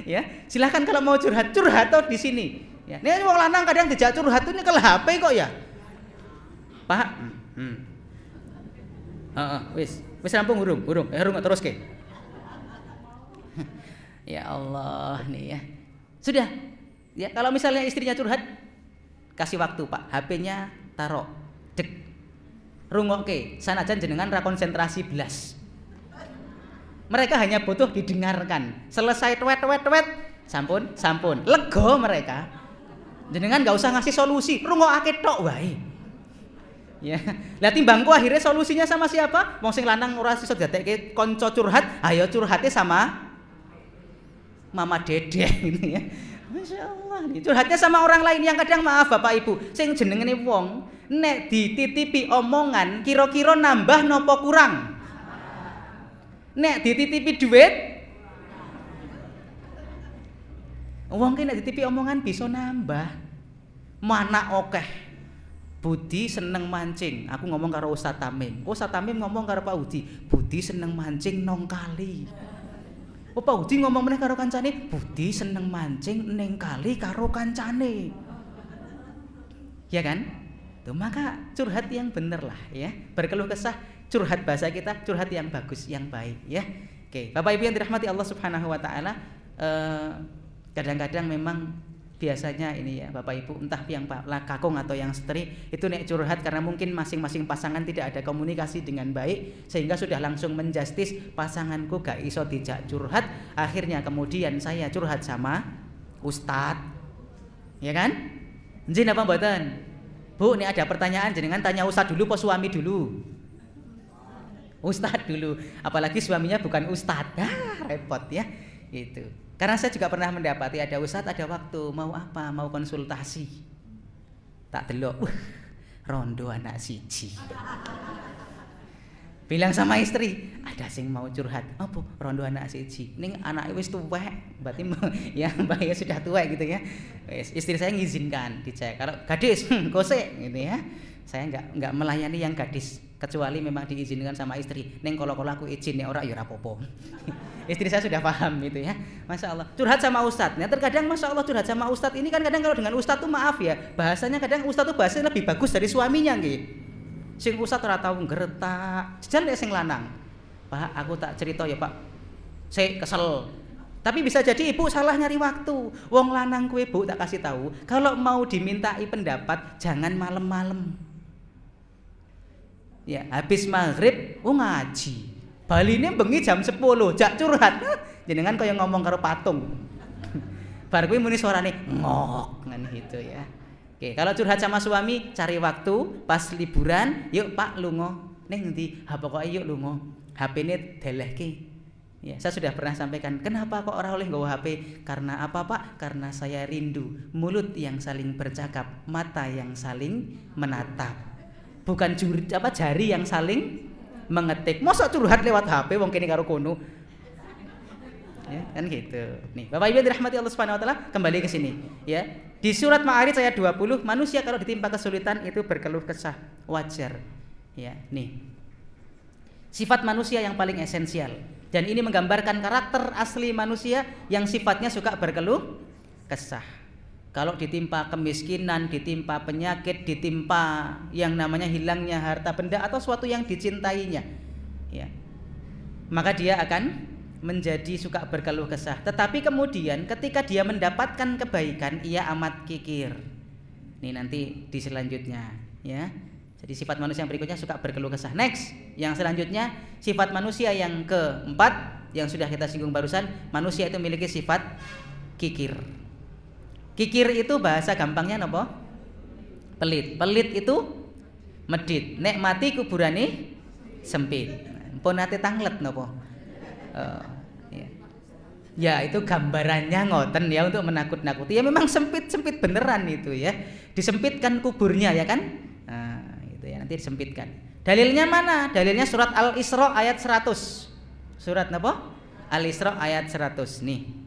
Speaker 1: Ya, silahkan kalau mau curhat toh di sini. Ya, ini wong lanang kadang dijak curhat ini ke HP kok ya. Pak. Wis rampung urung terus ke. Ya Allah nih ya. Sudah. Ya, kalau misalnya istrinya curhat kasih waktu, Pak. HP-nya taruh. Dek. Rungokke, sanajan jenengan ra konsentrasi blas. Mereka hanya butuh didengarkan. Selesai twet, sampun. Lega mereka. Jenengan enggak usah ngasih solusi, rungokake tok wae. Ya. Lah timbangku akhirnya solusinya sama siapa? Wong sing lanang ora iso dadekke kanca curhat, ayo curhate sama Mama Dede gitu ya. Masya Allah nih. Curhatnya sama orang lain yang kadang maaf Bapak Ibu, sing jenengane wong nek dititipi omongan kira-kira nambah nopo kurang. Nek dititipi duit, wong ki nek dititipi omongan bisa nambah. Mana okeh. Budi seneng mancing. Aku ngomong karo Ustaz Tamim. Ustaz Tamim ngomong karo Pak Budi. Budi seneng mancing nong kali. Pak Budi ngomong meneh karo kancane, Budi seneng mancing ning kali karo kancane. Ya kan? Tuh, maka curhat yang bener lah ya. Berkeluh kesah, curhat bahasa kita, curhat yang bagus, yang baik ya. Oke, Bapak Ibu yang dirahmati Allah Subhanahu wa taala, kadang-kadang memang biasanya ini ya Bapak Ibu, entah yang kakung atau yang setri itu nek curhat karena mungkin masing-masing pasangan tidak ada komunikasi dengan baik sehingga sudah langsung menjustis pasanganku gak iso dijak curhat, akhirnya kemudian saya curhat sama ustadz. Ya kan? Nggih napa mboten? Bu, ini ada pertanyaan jenengan tanya ustadz dulu apa suami dulu? Ustadz dulu, apalagi suaminya bukan ustadz. Repot ya. Gitu. Karena saya juga pernah mendapati ada ustadz ada waktu mau apa? Mau konsultasi. Tak delok, rondo anak siji. Bilang sama istri, ada sing mau curhat. Apa? Rondo anak siji. Ning anake wis tuwek, berarti ya mbaknya sudah tua gitu ya. Istri saya ngizinkan dicek. Kalau gadis, kosek gitu ya. Saya enggak melayani yang gadis kecuali memang diizinkan sama istri. Neng kalau aku izin nek ora ya ora apa-apa. Istri saya sudah paham gitu ya. Masya Allah. Curhat sama ustadz. Nah, terkadang Masya Allah curhat sama ustadz ini kan kadang kalau dengan ustadz tuh maaf ya, bahasanya kadang ustadz tuh bahasanya lebih bagus dari suaminya nggih. Sing ustadz ora tau nggertak. Jajan nek sing lanang. Pak, aku tak cerita ya, Pak. Saya kesel. Tapi bisa jadi ibu salah nyari waktu. Wong lanang kue bu tak kasih tahu. Kalau mau dimintai pendapat jangan malam-malam. Ya, habis maghrib ngaji. Baline bengi jam 10, jak curhat. Jenengan kaya ngomong karo patung. Bar kuwi muni suarane ngok kan gitu ya. Oke, kalau curhat sama suami cari waktu pas liburan, yuk Pak lunga. Ning endi? Ha pokoke yuk lunga. HP-ne delehke. Ya, saya sudah pernah sampaikan, kenapa kok orang oleh nggawa HP? Karena apa Pak? Karena saya rindu mulut yang saling bercakap, mata yang saling menatap. Bukan jari yang saling mengetik. Masa curhat lewat HP wong kene karo kono. Ya, kan gitu. Nih, Bapak Ibu dirahmati Allah Subhanahu wa taala, kembali ke sini, ya. Di surat Ma'arij ayat 20, manusia kalau ditimpa kesulitan itu berkeluh kesah, wajar. Ya, nih. Sifat manusia yang paling esensial dan ini menggambarkan karakter asli manusia yang sifatnya suka berkeluh kesah. Kalau ditimpa kemiskinan, ditimpa penyakit, ditimpa yang namanya hilangnya harta benda atau suatu yang dicintainya, ya, maka dia akan menjadi suka berkeluh kesah. Tetapi kemudian ketika dia mendapatkan kebaikan, ia amat kikir. Ini nanti di selanjutnya, ya. Jadi sifat manusia yang berikutnya suka berkeluh kesah. Next, yang selanjutnya sifat manusia yang keempat yang sudah kita singgung barusan, manusia itu memiliki sifat kikir. Kikir itu bahasa gampangnya napa? Pelit. Pelit itu medit. Nek mati kuburane sempit. Pun nate tanglet napa? Ya. Ya itu gambarannya ngoten ya untuk menakut-nakuti. Ya memang sempit beneran itu ya. Disempitkan kuburnya ya kan? Nah, itu ya nanti disempitkan. Dalilnya mana? Dalilnya surat Al-Isra ayat 100. Surat napa? Al-Isra ayat 100 nih.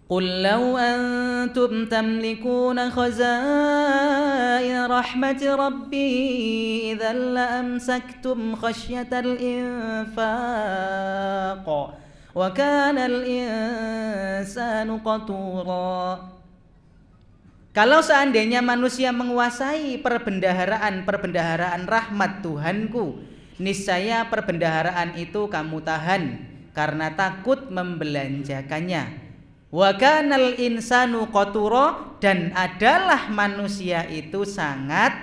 Speaker 1: Qul law antum tamlikuna khazain rahmati rabbi idzal la amsaktum khasyatal infaq wa kana al insanu qatura. Kalau seandainya manusia menguasai perbendaharaan rahmat Tuhanku, niscaya perbendaharaan itu kamu tahan karena takut membelanjakannya. Wa kanal insanu qatura, dan adalah manusia itu sangat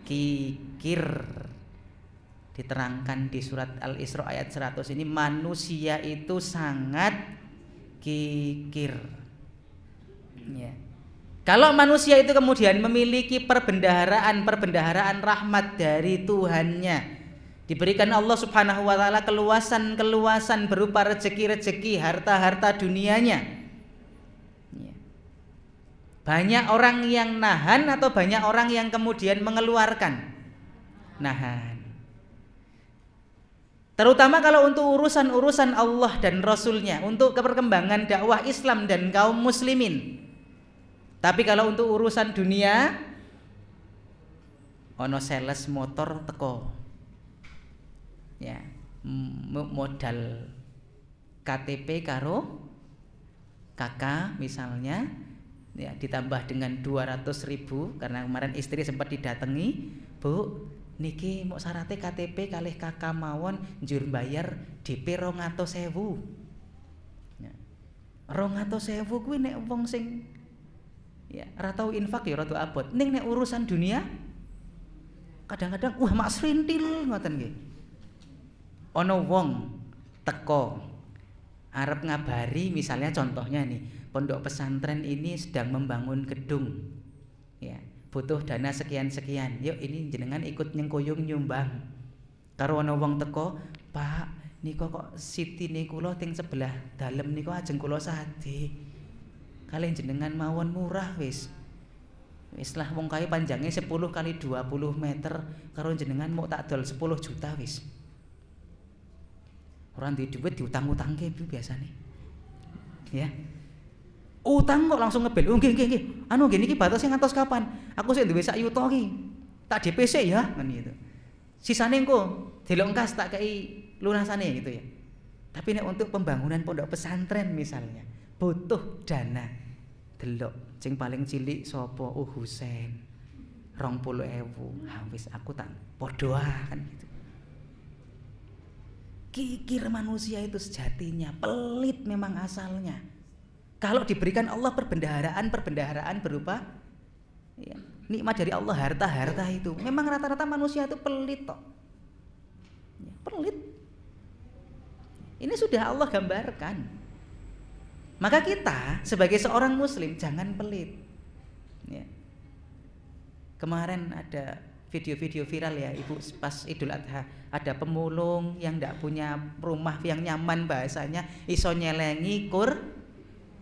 Speaker 1: kikir. Diterangkan di surat Al-Isra ayat 100 ini, manusia itu sangat kikir. Ya. Kalau manusia itu kemudian memiliki perbendaharaan rahmat dari Tuhannya, diberikan Allah Subhanahu wa taala keluasan berupa rezeki, harta dunianya. Banyak orang yang nahan atau banyak orang yang kemudian mengeluarkan? Nahan. Terutama kalau untuk urusan Allah dan Rasulnya, untuk perkembangan dakwah Islam dan kaum muslimin. Tapi kalau untuk urusan dunia, ono sales motor teko, ya, modal KTP karo kakak misalnya, Ya, ditambah dengan 200.000 karena kemarin istri sempat didatangi, Bu, niki mau syaratnya KTP kalih kakak mawon njur bayar DP 200.000. Ya. 200.000 kuwi nek wong sing ya ora tau infak ya rada abot. Ning nek urusan dunia kadang-kadang wah mak srintil ngoten nggih. Ana wong teko arep ngabari misalnya contohnya nih pondok pesantren ini sedang membangun gedung, ya butuh dana sekian-sekian. Yuk ini jenengan ikut nyengkuyung nyumbang. Karo ana wong teko, Pak, niku kok sitine kula teng sebelah dalem niku ajeng kula sade. Kalih jenengan mawon murah wis. Wis lah wong kae panjangnya 10 kali 20 meter, karo jenengan mau tak dol 10 juta wis. Orang di duit diutang-utangke biasane. Ya. Utang kok langsung ngebel. Oh nggih. Anu nggih niki batasnya ngantos kapan? Aku sik duwe sak yuta iki. Tak DP sik ya, kan gitu. Sisane engko delok kas tak kei lunasane gitu ya. Tapi nek untuk pembangunan pondok pesantren misalnya, butuh dana. Delok sing paling cilik sapa? Oh Husain. 20.000. Ha wis aku tak padha kan gitu. Kikir manusia itu sejatinya pelit memang asalnya. Kalau diberikan Allah perbendaharaan berupa ya, nikmat dari Allah, harta itu. Memang rata-rata manusia itu pelit toh. Ya, pelit. Ini sudah Allah gambarkan. Maka kita sebagai seorang muslim jangan pelit. Ya. Kemarin ada video-video viral ya, Ibu, pas Idul Adha, ada pemulung yang tidak punya rumah yang nyaman bahasanya, iso nyelengi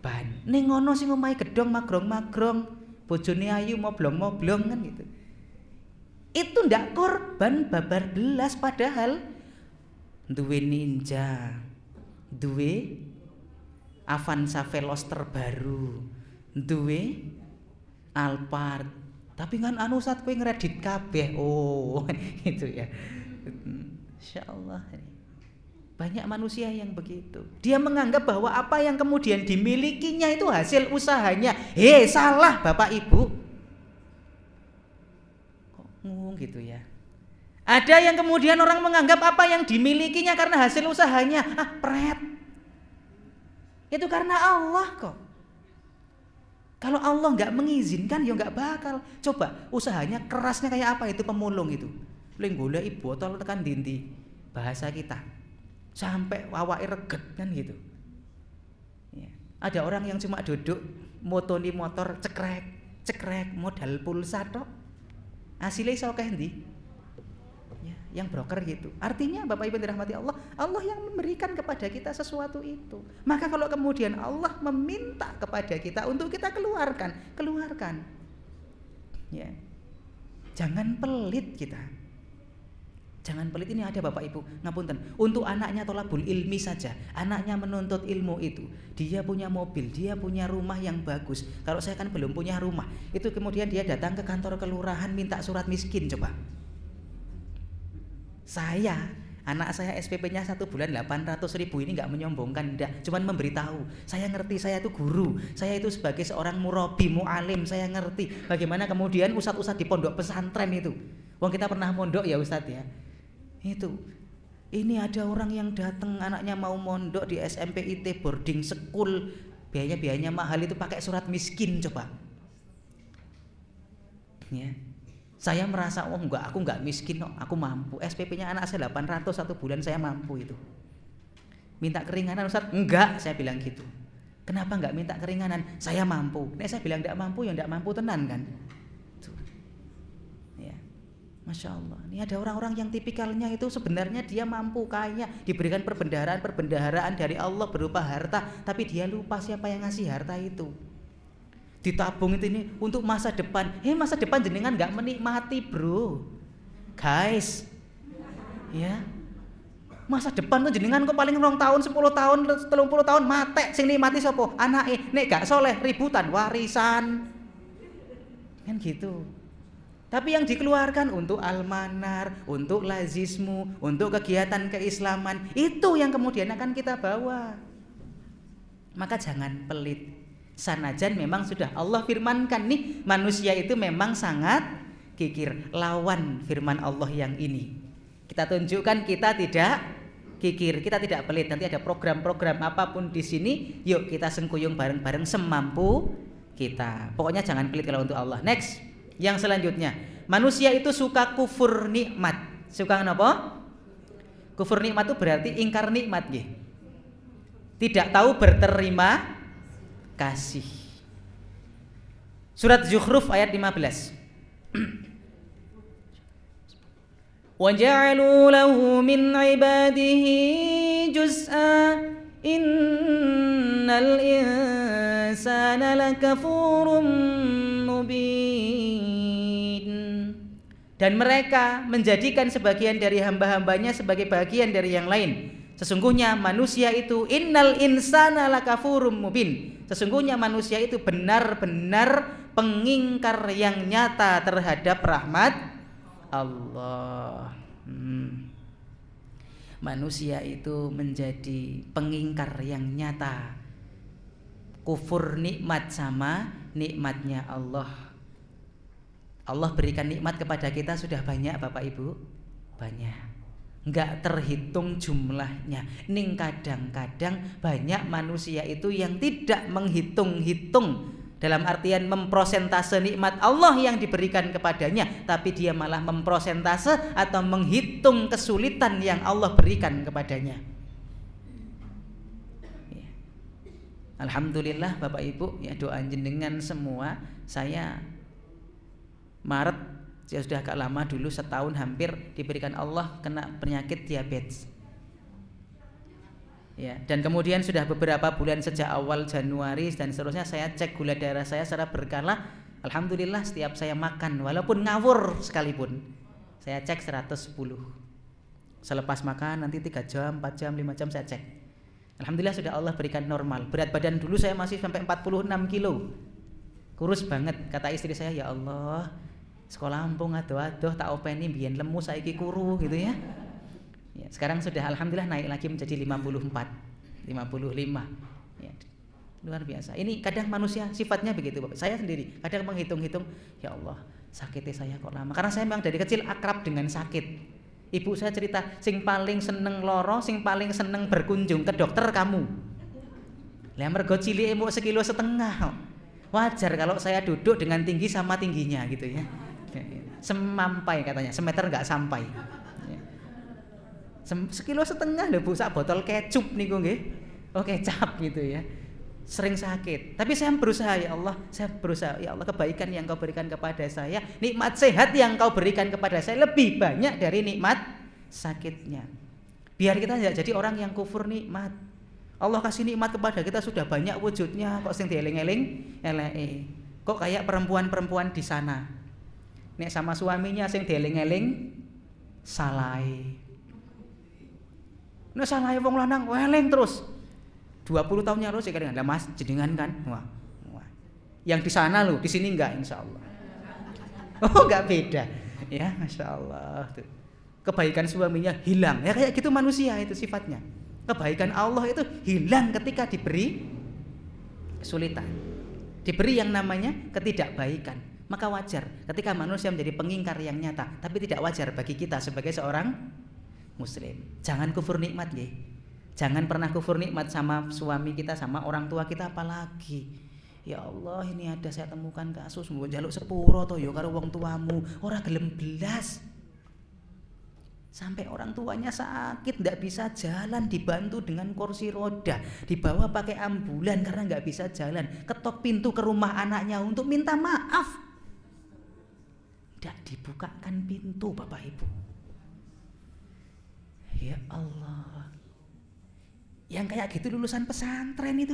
Speaker 1: ban. Ning ngono sing omahe gedhong magrong-magrong, bojone ayu moblong-moblong kan gitu. Itu ndak korban babar belas padahal duwe Ninja, duwe Avanza Veloz terbaru, duwe Alphard. Tapi kan anu saat kowe ngredit kabeh. Oh, gitu ya. Insyaallah. Banyak manusia yang begitu. Dia menganggap bahwa apa yang kemudian dimilikinya itu hasil usahanya. Salah Bapak Ibu. Kok gitu ya. Ada yang kemudian orang menganggap apa yang dimilikinya karena hasil usahanya. Pret. Itu karena Allah kok. Kalau Allah nggak mengizinkan ya nggak bakal. Coba usahanya kerasnya kayak apa itu pemulung itu. Ling golek botol tekan dindi. Bahasa kita. Sampai awake reget kan gitu. Ya. Ada orang yang cuma duduk motoni motor cekrek modal pulsa tok. Hasilnya iso akeh ndi? Ya, yang broker gitu. Artinya Bapak Ibu dirahmati Allah, Allah yang memberikan kepada kita sesuatu itu. Maka kalau kemudian Allah meminta kepada kita untuk kita keluarkan. Ya. Jangan pelit kita. Jangan pelit. Ini ada Bapak Ibu, ngapunten. Untuk anaknya tolabul ilmi saja, anaknya menuntut ilmu itu, dia punya mobil, dia punya rumah yang bagus. Kalau saya kan belum punya rumah, itu kemudian dia datang ke kantor kelurahan minta surat miskin. Coba. Anak saya SPP-nya 1 bulan 800.000, ini nggak menyombongkan, enggak, cuman memberitahu. Saya ngerti, saya itu guru, saya itu sebagai seorang murabi, mu'alim, saya ngerti bagaimana kemudian ustadz-ustadz di pondok pesantren itu. Wong kita pernah mondok ya ustadz ya. Itu. Ini ada orang yang datang anaknya mau mondok di SMP IT boarding school, biayanya mahal itu pakai surat miskin coba. Ya. Saya merasa aku enggak miskin kok, aku mampu. SPP-nya anak saya 800 1 bulan, saya mampu itu. Minta keringanan Ustaz? Enggak, saya bilang gitu. Kenapa enggak minta keringanan? Saya mampu. Nek saya bilang enggak mampu, ya enggak mampu tenan kan. Tuh. Ya. Masya Allah. Ini ada orang-orang yang tipikalnya itu sebenarnya dia mampu, kaya, diberikan perbendaharaan dari Allah berupa harta, tapi dia lupa siapa yang ngasih harta itu. Ditabung itu ini untuk masa depan. Masa depan jenengan nggak menikmati bro, guys. Ya, masa depan tuh jenengan kok paling 2 tahun, 10 tahun, 30 tahun mate. Sing nikmati sapa? Anake. Nek gak soleh ributan warisan. Kan gitu. Tapi yang dikeluarkan untuk almanar, untuk lazismu, untuk kegiatan keislaman, itu yang kemudian akan kita bawa. Maka jangan pelit. Sanajan memang sudah Allah firmankan nih, manusia itu memang sangat kikir. Lawan firman Allah yang ini. Kita tunjukkan kita tidak kikir, kita tidak pelit. Nanti ada program-program apapun di sini, yuk kita sengkuyung bareng-bareng semampu kita. Pokoknya jangan pelit kalau untuk Allah. Next, yang selanjutnya, manusia itu suka kufur nikmat. Suka apa? Kufur nikmat itu berarti ingkar nikmat, nggih. Tidak tahu berterima kasih. Surat Zukhruf ayat 15. Wa ja'alu lahu min ibadihi juz'a innal insana lakafurun mubin. Dan mereka menjadikan sebagian dari hamba-hambanya sebagai bagian dari yang lain. Sesungguhnya manusia itu innal insana lakafurum mubin. Sesungguhnya manusia itu benar-benar pengingkar yang nyata terhadap rahmat Allah. Manusia itu menjadi pengingkar yang nyata, kufur nikmat sama nikmatnya Allah. Allah berikan nikmat kepada kita sudah banyak Bapak Ibu, banyak, nggak terhitung jumlahnya. Ning kadang-kadang banyak manusia itu yang tidak menghitung-hitung, dalam artian memprosentase nikmat Allah yang diberikan kepadanya, tapi dia malah memprosentase atau menghitung kesulitan yang Allah berikan kepadanya. Alhamdulillah Bapak Ibu, ya doa jenengan semua. Saya Maret, ya sudah agak lama dulu, setahun hampir, diberikan Allah kena penyakit diabetes. Ya, dan kemudian sudah beberapa bulan sejak awal Januari dan seterusnya saya cek gula darah saya secara berkala. Alhamdulillah setiap saya makan, walaupun ngawur sekalipun, saya cek 110. Selepas makan nanti 3 jam, 4 jam, 5 jam saya cek. Alhamdulillah sudah Allah berikan normal. Berat badan dulu saya masih sampai 46 kilo. Kurus banget. Kata istri saya, ya Allah, sekolah ampung adoh-adoh tak openi biyen lemu saiki kuru gitu ya. Ya, sekarang sudah alhamdulillah naik lagi menjadi 54, 55. Ya, luar biasa. Ini kadang manusia sifatnya begitu, Bapak. Saya sendiri kadang menghitung-hitung, ya Allah, sakitnya saya kok lama. Karena saya memang dari kecil akrab dengan sakit. Ibu saya cerita, sing paling seneng loro, sing paling seneng berkunjung ke dokter kamu. Lah mergo cilike muk 1,5 kilo. Wajar kalau saya duduk dengan tinggi sama tingginya gitu ya. Semampai katanya, semeter nggak sampai. 1,5 kilo lho Bu, sak botol kecup niku nggih. Oh kecap gitu ya. Sering sakit. Tapi saya berusaha, ya Allah, saya berusaha, ya Allah, kebaikan yang Kau berikan kepada saya, nikmat sehat yang Kau berikan kepada saya lebih banyak dari nikmat sakitnya. Biar kita tidak jadi orang yang kufur nikmat. Allah kasih nikmat kepada kita sudah banyak wujudnya, kok sing dieling-eling eleke. Kok kayak perempuan-perempuan di sana. Nek sama suaminya sing dieling-eling salai. Nek salai wong lanang eling terus. 20 tahun yang lalu saya kira, Mas jenengan kan, wah. Yang di sana loh, di sini enggak, insya Allah. Oh enggak beda, ya masya Allah. Kebaikan suaminya hilang, ya kayak gitu manusia itu sifatnya. Kebaikan Allah itu hilang ketika diberi kesulitan, diberi yang namanya ketidakbaikan. Maka wajar ketika manusia menjadi pengingkar yang nyata, tapi tidak wajar bagi kita sebagai seorang Muslim. Jangan kufur nikmat, ya. Jangan pernah kufur nikmat sama suami kita, sama orang tua kita, apalagi. Ya Allah, ini ada saya temukan kasus mbok njaluk sepuro to yo karo wong tuamu, ora gelem belas. Sampai orang tuanya sakit, ndak bisa jalan, dibantu dengan kursi roda, dibawa pakai ambulan karena nggak bisa jalan. Ketok pintu ke rumah anaknya untuk minta maaf. Ndak dibukakan pintu, Bapak Ibu. Ya Allah. Yang kayak gitu lulusan pesantren itu.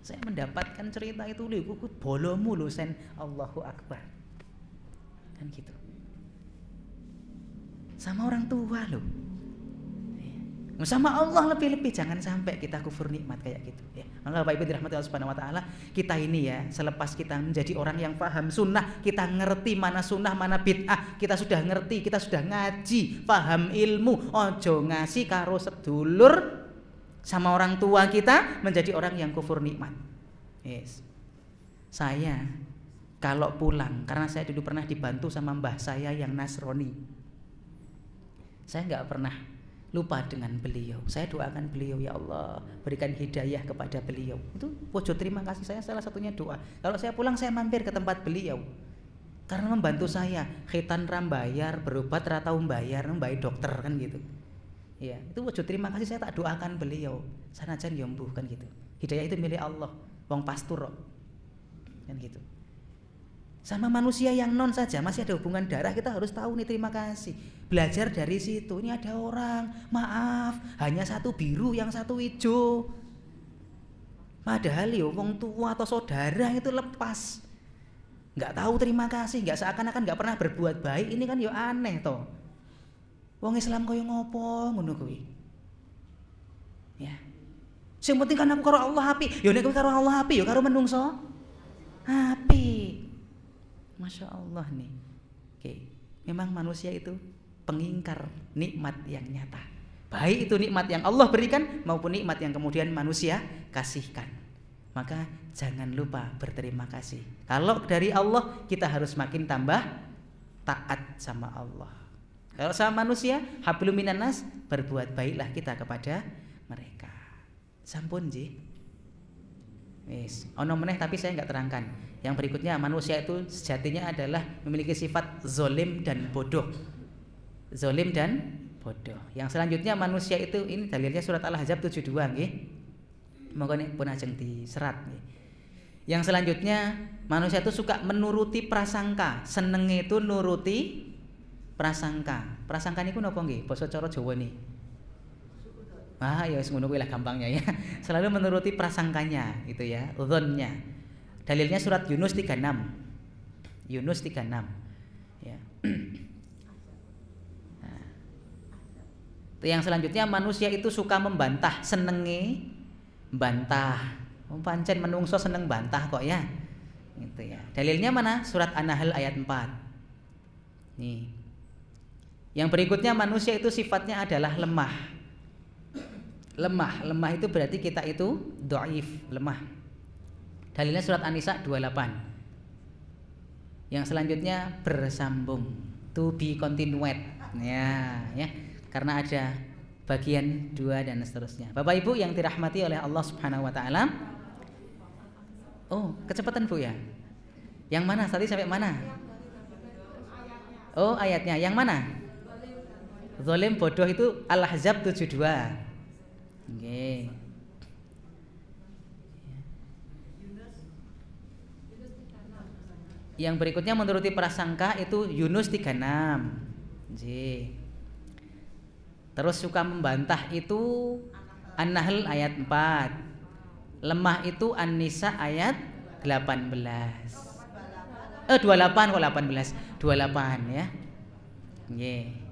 Speaker 1: Saya mendapatkan cerita itu, bolomu lulusan, Allahu Akbar. Kan gitu. Sama orang tua loh. Sama Allah lebih-lebih, jangan sampai kita kufur nikmat kayak gitu ya. Maka Bapak Ibu dirahmati Allah Subhanahu wa taala, kita ini ya, selepas kita menjadi orang yang paham sunnah, kita ngerti mana sunnah, mana bid'ah, kita sudah ngerti, kita sudah ngaji, paham ilmu, ojo ngasih karo sedulur sama orang tua kita menjadi orang yang kufur nikmat. Yes. Saya kalau pulang, karena saya dulu pernah dibantu sama mbah saya yang Nasrani, saya nggak pernah lupa dengan beliau. Saya doakan beliau, ya Allah berikan hidayah kepada beliau. Itu wujud terima kasih saya, salah satunya doa. Kalau saya pulang saya mampir ke tempat beliau, karena membantu saya khitan ram bayar, berobat ratau bayar, membayar dokter kan gitu. Ya, itu wujud terima kasih, saya tak doakan beliau. Sanajan ya mbuh kan gitu. Hidayah itu milik Allah, wong pastur kan gitu. Sama manusia yang non saja masih ada hubungan darah, kita harus tahu nih terima kasih. Belajar dari situ. Ini ada orang, maaf, hanya satu biru yang satu hijau. Padahal ya wong tua atau saudara itu lepas, nggak tahu terima kasih, nggak seakan-akan nggak pernah berbuat baik. Ini kan ya aneh toh. Wong Islam kaya ngopo ngono kuwi. Ya. Sing penting kan aku karo Allah apik. Ya nek karo Allah apik ya karo menungso apik. Masya Allah nih. Oke. Memang manusia itu pengingkar nikmat yang nyata. Baik itu nikmat yang Allah berikan maupun nikmat yang kemudian manusia kasihkan. Maka jangan lupa berterima kasih. Kalau dari Allah kita harus makin tambah taat sama Allah. Kalau sama manusia, hablum minan nas, berbuat baiklah kita kepada mereka. Sampun nggih. Wis, ono meneh tapi saya enggak terangkan. Yang berikutnya, manusia itu sejatinya adalah memiliki sifat zolim dan bodoh. Zolim dan bodoh. Yang selanjutnya manusia itu, ini dalilnya surat Al-Ahzab 72 nggih. Monggo nek pun ajeng diserat nggih. Yang selanjutnya, manusia itu suka menuruti prasangka, senenge itu nuruti prasangka. Prasangka niku napa nggih? Basa cara Jawa nih. Ah ya wis ngono kuwi lah gampangnya ya. Selalu menuruti prasangkanya gitu ya, dzonnya. Dalilnya surat Yunus 36. Yunus 36. Ya. Nah. Yang selanjutnya manusia itu suka membantah, senenge bantah. Pancen menungso seneng bantah kok ya. Gitu ya. Dalilnya mana? Surat An-Nahl ayat 4. Nih. Yang berikutnya manusia itu sifatnya adalah lemah. Lemah itu berarti kita itu dhaif, lemah. Dalilnya surat An-Nisa 28. Yang selanjutnya bersambung, to be continued. Ya. Karena ada bagian 2 dan seterusnya. Bapak Ibu yang dirahmati oleh Allah Subhanahu wa taala. Oh, kecepatan Bu ya. Yang mana? Tadi sampai mana? Oh, ayatnya. Yang mana? Zalim bodoh itu Al-Ahzab 72. Oke. Yang berikutnya menuruti prasangka itu Yunus 36. Nggih. Terus suka membantah itu An-Nahl ayat 4. Lemah itu An-Nisa ayat 18. 28 kok 18. 28 ya. Nggih.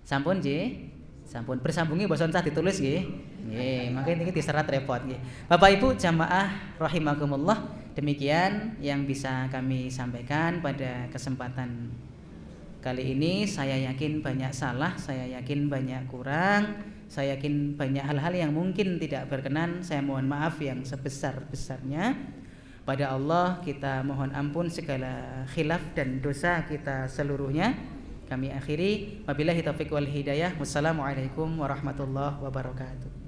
Speaker 1: Sampun nggih. Sampun bersambungi basa cah ditulis nggih. Nggih, mangke niki diserat repot nggih. Bapak Ibu jamaah rahimakumullah, demikian yang bisa kami sampaikan pada kesempatan kali ini. Saya yakin banyak salah, saya yakin banyak kurang, saya yakin banyak hal-hal yang mungkin tidak berkenan. Saya mohon maaf yang sebesar-besarnya. Pada Allah kita mohon ampun segala khilaf dan dosa kita seluruhnya. Kami akhiri, wabillahi taufiq wal hidayah. Wassalamualaikum warahmatullahi wabarakatuh.